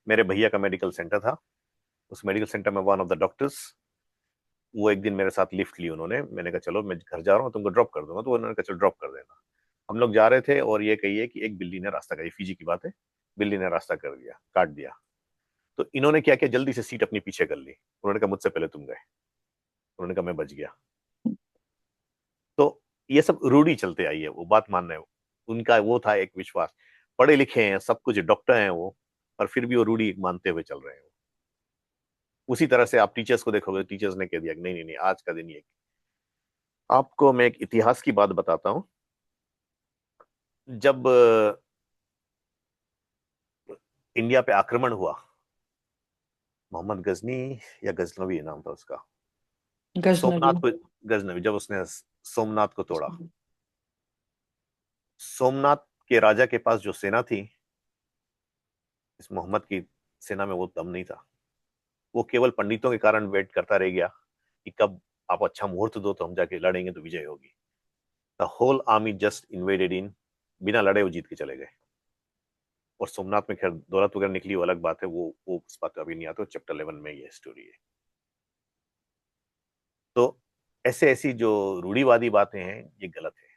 मेरे भैया का मेडिकल सेंटर था। उस मेडिकल सेंटर में वन ऑफ द डॉक्टर्स, वो एक दिन मेरे साथ लिफ्ट ली उन्होंने। मैंने कहा चलो मैं घर जा रहा हूँ, तुमको ड्रॉप कर दूंगा। तो उन्होंने कहा चलो ड्रॉप कर देना। हम लोग जा रहे थे, और ये कहिए कि एक बिल्ली ने रास्ता, ये फीजी की बात है, बिल्ली ने रास्ता कर दिया, काट दिया। तो इन्होंने क्या किया, जल्दी से सीट अपनी पीछे कर ली। उन्होंने कहा मुझसे पहले तुम गए। उन्होंने कहा मैं बच गया। तो ये सब रूढ़ी चलते आई है, वो बात मान रहे हो। उनका वो था एक विश्वास, पढ़े लिखे हैं, सब कुछ डॉक्टर हैं वो, और फिर भी वो रूढ़ी मानते हुए चल रहे हैं। उसी तरह से आप टीचर्स को देखोगे, टीचर्स ने कह दिया कि नहीं नहीं नहीं, आज का दिन ये। आपको मैं एक इतिहास की बात बताता हूँ। जब इंडिया पे आक्रमण हुआ, मोहम्मद गजनी या गजनवी नाम था उसका, गजनवी। सोमनाथ को, गजनवी, जब उसने सोमनाथ को तोड़ा, सोमनाथ के राजा के पास जो सेना थी, इस मोहम्मद की सेना में वो दम नहीं था। वो केवल पंडितों के कारण वेट करता रह गया कि कब आप अच्छा मुहूर्त दो तो हम जाके लड़ेंगे तो विजय होगी। The whole army just invaded in, बिना लड़े वो जीत के चले गए। और सोमनाथ में खैर दौलत वगैरह निकली, वो अलग बात है, वो उस बात अभी नहीं आता, चैप्टर 11 में ये स्टोरी है। तो ऐसे ऐसी जो रूढ़ीवादी बातें हैं, ये गलत है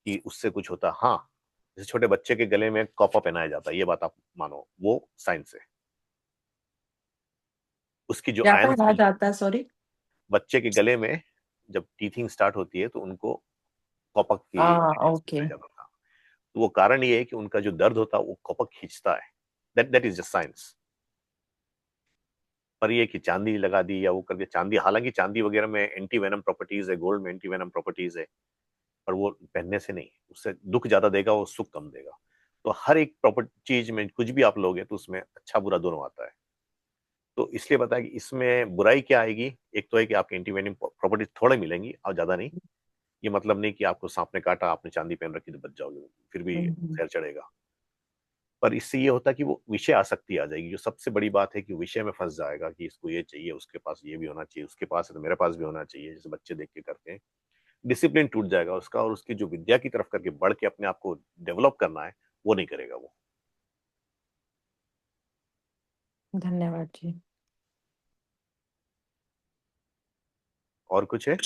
कि उससे कुछ होता। हाँ, जैसे छोटे बच्चे के गले में कॉपा पहनाया जाता है, ये बात आप मानो, वो साइंस है। उसकी जो क्या आयंस, पढ़ा जाता है, सॉरी? बच्चे के गले में जब टीथिंग स्टार्ट होती है तो उनको कॉपक की हाँ, आयंस ओके। पहनाया जाता था। तो वो कारण ये है कि उनका जो दर्द होता है वो कॉपक खींचता है। That is just science. पर ये कि चांदी लगा दी या वो कर दिया, चांदी, हालांकि चांदी वगैरह में एंटी वेनम प्रॉपर्टीज है, गोल्ड में एंटी वेनम प्रॉपर्टीज है, पर वो पहनने से नहीं, उससे दुख ज्यादा देगा, वो सुख कम देगा। तो हर एक प्रॉपर्टी चीज में कुछ भी आप लोगे तो उसमें अच्छा बुरा दोनों आता है। तो इसलिए बताया कि इसमें बुराई क्या आएगी। एक तो है कि आपके एंटी वेनम प्रॉपर्टीज थोड़े मिलेंगी और ज्यादा नहीं। ये मतलब नहीं कि आपको सांप ने काटा, आपने चांदी पहन रखी तो बच जाओगे, फिर भी हम्म। खैर चढ़ेगा। पर इससे ये होता है कि वो विषय आसक्ति आ जाएगी। जो सबसे बड़ी बात है कि विषय में फंस जाएगा कि इसको ये चाहिए, उसके पास ये भी होना चाहिए, उसके पास है तो मेरे पास भी होना चाहिए, जैसे बच्चे देख के करते हैं। डिसिप्लिन टूट जाएगा उसका, और उसकी जो विद्या की तरफ करके बढ़ के अपने आप को डेवलप करना है, वो नहीं करेगा वो। धन्यवाद जी। और कुछ है?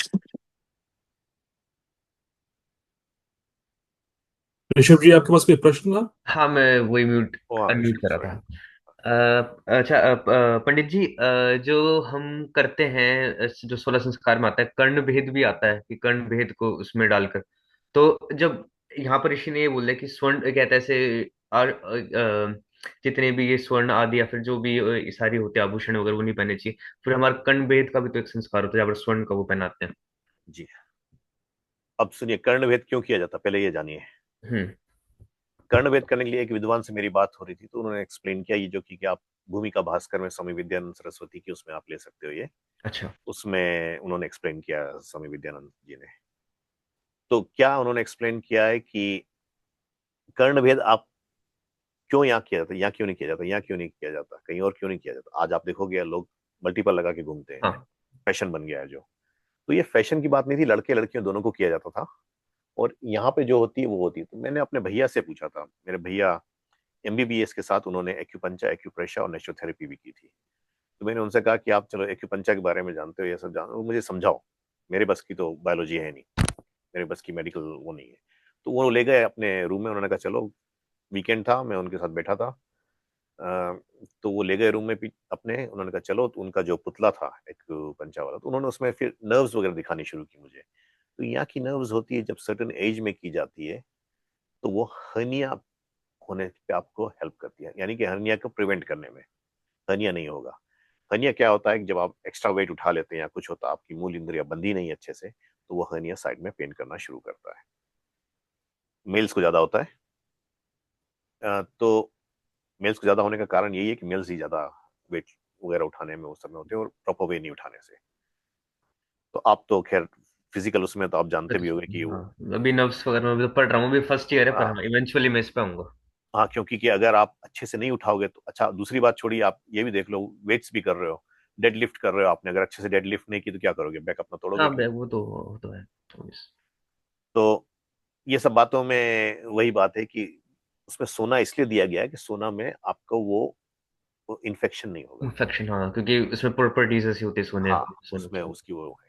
ऋषभ जी, आपके पास कोई प्रश्न था? हाँ, मैं वही म्यूट ओ हाँ, अनम्यूट ऋषभ, कर रहा सॉरी। था। अच्छा, पंडित जी, जो हम करते हैं, जो 16 संस्कार में आता है, कर्ण भेद भी आता है कि कर्ण भेद को उसमें डालकर। तो जब यहाँ पर ऋषि ने ये बोला कि स्वर्ण कहता है ऐसे, और जितने भी ये स्वर्ण आदि या फिर जो भी सारी होते हैं आभूषण वगैरह, वो नहीं पहने चाहिए। फिर हमारा कर्ण भेद का भी तो एक संस्कार होता है जहाँ पर स्वर्ण का वो पहनाते हैं। जी, अब सुनिए, कर्णभेद क्यों किया जाता, पहले ये जानिए। हम्म। कर्णभेद करने के लिए एक विद्वान से मेरी बात हो रही थी, तो उन्होंने एक्सप्लेन किया ये जो कि आप भूमिका भास्कर में स्वामी विद्यानंद सरस्वती की, उसमें आप ले सकते हो ये। अच्छा। उसमें उन्होंने एक्सप्लेन किया, स्वामी विद्यानंद जी ने। तो क्या उन्होंने एक्सप्लेन किया है कि कर्णभेद आप क्यों यहाँ किया जाता है, यहाँ क्यों नहीं किया जाता, यहाँ क्यों नहीं किया जाता, कहीं और क्यों नहीं किया जाता। आज आप देखोगे लोग मल्टीपल लगा के घूमते हैं, हाँ। फैशन बन गया है जो। तो ये फैशन की बात नहीं थी, लड़के लड़कियों दोनों को किया जाता था। और यहाँ पे जो होती है वो होती है। तो मैंने अपने भैया से पूछा था, मेरे भैया एमबीबीएस के साथ उन्होंने एक्यूपंचर, एक्यूप्रेशर और नेचुरोथेरेपी भी की थी। तो मैंने उनसे कहा कि आप चलो एक्यूपंचर के बारे में जानते हो, ये सब जानो, मुझे समझाओ। मेरे बस की तो बायोलॉजी है नहीं, मेरे बस की मेडिकल वो नहीं है। तो वो ले गए अपने रूम में, उन्होंने कहा चलो, वीकेंड था, मैं उनके साथ बैठा था। तो वो ले गए रूम में अपने, उन्होंने कहा चलो। तो उनका जो पुतला था एक पंचा वाला, तो उन्होंने उसमें फिर नर्व्स वगैरह दिखानी शुरू की मुझे। तो यहाँ की नर्व्स होती है, जब सर्टेन एज में की जाती है तो वो हर्निया होने पे आपको हेल्प करती है, यानी कि हर्निया को प्रिवेंट करने में। हर्निया नहीं होगा। हर्निया क्या होता है कि जब आप एक्स्ट्रा वेट उठा लेते हैं या कुछ होता है, आपकी मूल इंद्रिया बंधी नहीं अच्छे से, तो वो हर्निया साइड में पेन करना शुरू करता है। मेल्स को ज्यादा होता है। तो मेल्स को ज्यादा होने का कारण यही है कि मेल्स ही ज्यादा वेट वगैरह उठाने में उस समय होते हैं, और प्रॉपर वे नहीं उठाने से। तो आप तो खैर फिजिकल उसमें तो आप जानते भी होंगे कि वो, हाँ, अभी नर्व्स वगैरह में भी तो पढ़ रहा हूँ, अभी फर्स्ट ईयर है, पर हाँ हाँ इवेंचुअली मैं इस पे आऊंगा। हाँ, क्योंकि कि अगर आप अच्छे से नहीं उठाओगे तो अच्छा, दूसरी बात छोड़िए, आप ये भी देख लो, वेट्स भी कर रहे हो डेड लिफ्ट कर रहे हो आपने, अगर अच्छे से डेड लिफ्ट नहीं की तो क्या करोगे, बैक अपना तोड़ोगे हाँ कि नहीं? वो तो है। तो ये सब बातों में वही बात है कि उसमें सोना इसलिए दिया गया है कि सोना में आपको वो इन्फेक्शन नहीं होगा। इन्फेक्शन, हाँ, क्योंकि उसमें प्रॉपर्टीज ऐसी होती है सोने हाँ, सोने उसमें की। उसकी वो है,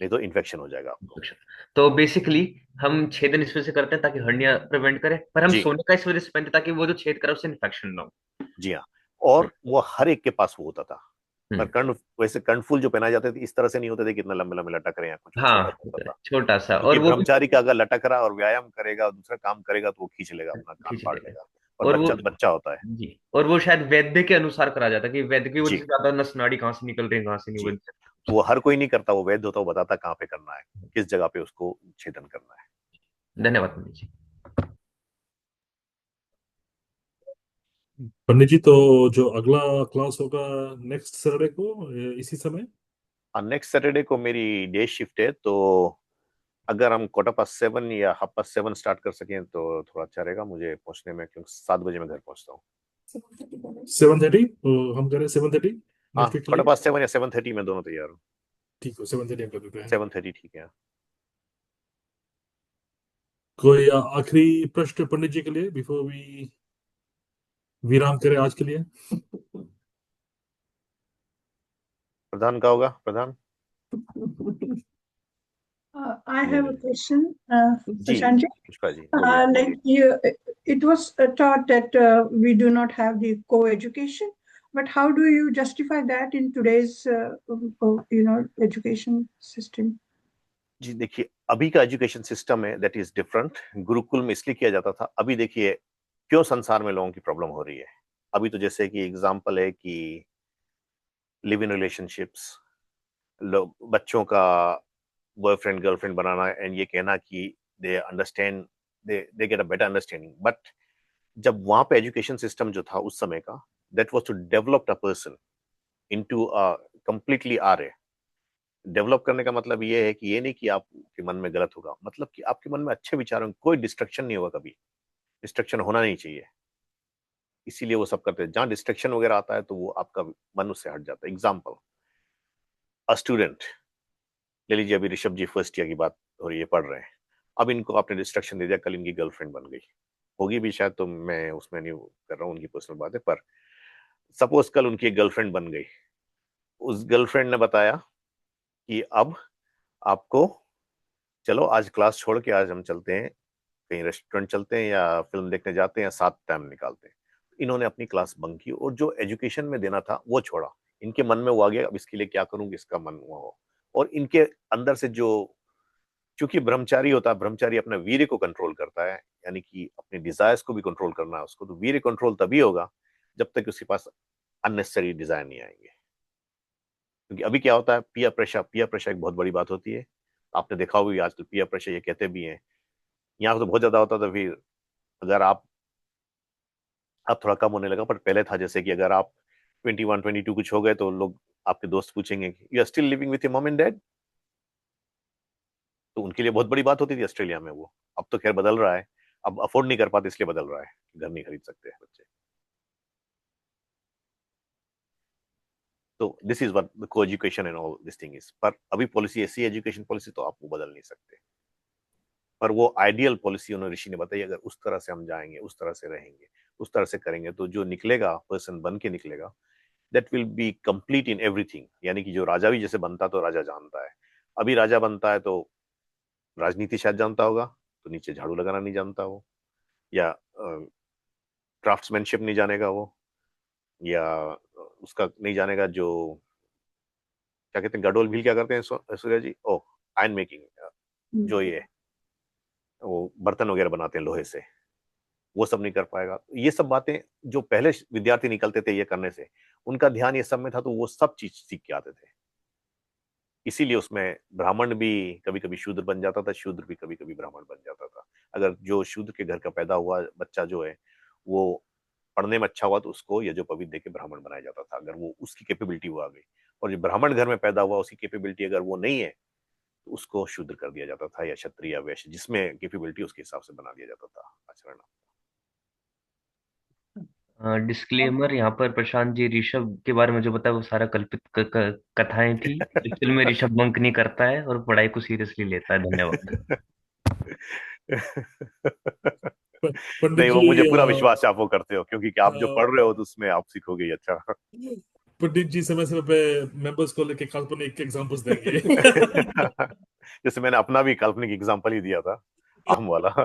नहीं तो इन्फेक्शन हो जाएगा आपको। Infection। तो बेसिकली हम छेदन इस वजह से करते हैं ताकि हर्निया प्रिवेंट करे, पर हम जी सोने का इस वजह से पहनते हैं ताकि वो जो छेद करा उससे इन्फेक्शन ना हो। जी हाँ। और वो हर एक के पास वो होता था। पर हम्म। कर्ण, वैसे कर्णफूल जो पहनाए जाते थे इस तरह से नहीं होते थे, कितना लंबे लंबे लटक रहे हैं, कुछ छोटा हाँ, सा होता था। छोटा सा, और क्योंकि वो भी ब्रह्मचारी का अगर लटक रहा और व्यायाम करेगा और दूसरा काम करेगा तो वो खींच लेगा, अपना कान खींच फाड़ लेगा। लेगा। और और वो, बच्चा तो बच्चा होता है। जी, और वो शायद वैद्य के अनुसार करा जाता है कि वैद्य की वजह जी से ज्यादा नस नाड़ी कहाँ से निकल रही है, कहाँ से नहीं जी। बन। वो हर कोई नहीं करता, वो वैद्य होता, वो बताता कहाँ पे करना है, किस जगह पे उसको छेदन करना है। धन्यवाद पंडित जी। पंडित जी, तो जो अगला क्लास होगा नेक्स्ट सैटरडे को इसी समय? और नेक्स्ट सैटरडे को मेरी डे शिफ्ट है, तो अगर हम 7:15 या 7:30 स्टार्ट कर सकें तो थोड़ा अच्छा रहेगा मुझे पहुंचने में, क्योंकि 7 बजे मैं घर पहुंचता हूँ। 7:30 हम करें 7:30 हाँ, नेक्स्ट वीक के लिए? 7:15 या 7:30 में दोनों तैयार हूँ। ठीक है, 7:30 हम कर देते हैं। 7:30 ठीक है। कोई आखिरी प्रश्न पंडित जी के लिए बिफोर वी विराम करें आज के लिए? प्रधान का होगा, प्रधान। I have a नहीं, question, जी Prashant ji. पुष्पा जी बोलिए। Like it was taught that we do not have the co-education, but how do you justify that in today's, education system? जी देखिए, अभी का एजुकेशन सिस्टम है दैट इज डिफरेंट। गुरुकुल में इसलिए किया जाता था। अभी देखिए क्यों संसार में लोगों की प्रॉब्लम हो रही है। अभी तो जैसे कि एग्जांपल है कि लिव इन रिलेशनशिप्स, लोग बच्चों का बॉयफ्रेंड गर्लफ्रेंड बनाना एंड ये कहना कि they understand, they get a better understanding. But जब वहां पे एजुकेशन सिस्टम जो था उस समय का, that was to develop a person into a completely Arya. Develop करने का मतलब ये है कि ये नहीं कि आपके मन में गलत होगा, मतलब कि आपके मन में अच्छे विचार होंगे, कोई डिस्ट्रक्शन नहीं होगा, कभी डिस्ट्रक्शन होना नहीं चाहिए। इसीलिए वो सब करते हैं। जहां डिस्ट्रक्शन वगैरह आता है तो वो आपका मन उससे हट जाता है। एग्जाम्पल, अ स्टूडेंट ले लीजिए, अभी ऋषभ जी फर्स्ट ईयर की बात हो रही है, पढ़ रहे हैं। अब इनको आपने डिस्ट्रक्शन दे दिया, कल इनकी गर्लफ्रेंड बन गई, होगी भी शायद, तो मैं उसमें नहीं कर रहा हूँ, उनकी पर्सनल बात है। पर सपोज कल उनकी एक गर्लफ्रेंड बन गई, उस गर्लफ्रेंड ने बताया कि अब आपको, चलो आज क्लास छोड़ के आज हम चलते हैं कहीं रेस्टोरेंट चलते हैं या फिल्म देखने जाते हैं या साथ टाइम निकालते हैं। इन्होंने अपनी क्लास बंक की और जो एजुकेशन में देना था वो छोड़ा। इनके मन में वो आ गया अब इसके लिए क्या करूं, इसका मन हुआ हो। और इनके अंदर से जो, चूंकि ब्रह्मचारी होता है, ब्रह्मचारी अपने वीर्य को कंट्रोल करता है, यानी कि अपने डिजायर्स को भी कंट्रोल करना है उसको। तो वीर्य कंट्रोल तभी होगा जब तक उसके पास अननेसेसरी डिजायर नहीं आएंगे। क्योंकि अभी क्या होता है, पियर प्रेशर, पियर प्रेशर एक बहुत बड़ी बात होती है। आपने देखा होगा आजकल पियर प्रेशर ये कहते भी हैं, यहाँ तो बहुत ज्यादा होता था। फिर अगर आप, अब थोड़ा कम होने लगा, पर पहले था जैसे कि अगर आप 21 22 कुछ हो गए तो लोग, आपके दोस्त पूछेंगे you are still living with your mom and dad. तो उनके लिए बहुत बड़ी बात होती थी ऑस्ट्रेलिया में वो। अब तो खैर बदल रहा है, अब अफोर्ड नहीं कर पाते इसलिए बदल रहा है, घर नहीं खरीद सकते हैं बच्चे। तो दिस इज व्हाट द को education and all this thing is. पर अभी पॉलिसी ऐसी है, एजुकेशन पॉलिसी, तो आप वो बदल नहीं सकते। पर वो आइडियल पॉलिसी उन्होंने, ऋषि ने बताई, अगर उस तरह से हम जाएंगे, उस तरह से रहेंगे, उस तरह से करेंगे, तो जो निकलेगा पर्सन बन के निकलेगा, that will be complete in everything. यानी कि जो राजा भी जैसे बनता तो राजा जानता है, अभी राजा बनता है तो राजनीति शायद जानता होगा, तो नीचे झाड़ू लगाना नहीं जानता वो, या क्राफ्ट्समैनशिप नहीं जानेगा वो, या उसका नहीं जानेगा जो, क्या कहते हैं, गडोल भील क्या करते हैं सूर्य जी, ओ आयरन मेकिंग, जो ये वो बर्तन वगैरह बनाते हैं लोहे से, वो सब नहीं कर पाएगा। ये सब बातें जो पहले विद्यार्थी निकलते थे ये करने से, उनका ध्यान ये सब में था, तो वो सब चीज सीख के आते थे। इसीलिए उसमें ब्राह्मण भी कभी कभी शूद्र बन जाता था, शूद्र भी कभी कभी ब्राह्मण बन जाता था। अगर जो शूद्र के घर का पैदा हुआ बच्चा जो है वो पढ़ने में अच्छा हुआ तो उसको यज्ञोपवीत देके ब्राह्मण बनाया जाता था, अगर वो उसकी कैपेबिलिटी वो आ गई। और जो ब्राह्मण घर में पैदा हुआ उसकी कैपेबिलिटी अगर वो नहीं है तो उसको शूद्र कर दिया जाता था, या क्षत्रिय या वैश्य, जिसमें कैपेबिलिटी उसके हिसाब से बना दिया जाता था आचरण। डिस्क्लेमर यहाँ पर प्रशांत जी, ऋषभ के बारे में जो बताया वो सारा कल्पित कथाएं थी। एक्चुअल में ऋषभ बंक नहीं करता है और पढ़ाई को सीरियसली लेता है। धन्यवाद। पंडित नहीं, वो जी मुझे पूरा विश्वास है आप वो करते हो, क्योंकि कि आप जो अ, पढ़ रहे हो तो उसमें आप सीखोगे ही। अच्छा। पंडित जी समय समय पे मेंबर्स को लेके काल्पनिक एग्जांपल्स देंगे। जैसे मैंने अपना भी काल्पनिक एग्जांपल ही दिया था, आम वाला।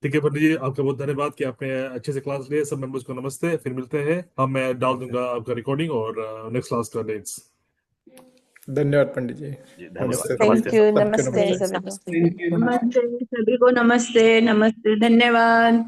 ठीक है पंडित जी, आपका बहुत धन्यवाद कि आपने अच्छे से क्लास लिए। सब मेंबर्स को नमस्ते, फिर मिलते हैं। हम मैं डाल दूंगा आपका रिकॉर्डिंग और नेक्स्ट क्लास का डेट्स। धन्यवाद पंडित जी। जी, धन्यवाद। नमस्ते नमस्ते थैंक यू, सबको। सबके नमस्ते नमस्ते। सभी को। नमस्ते सभी को, नमस्ते नमस्ते, धन्यवाद।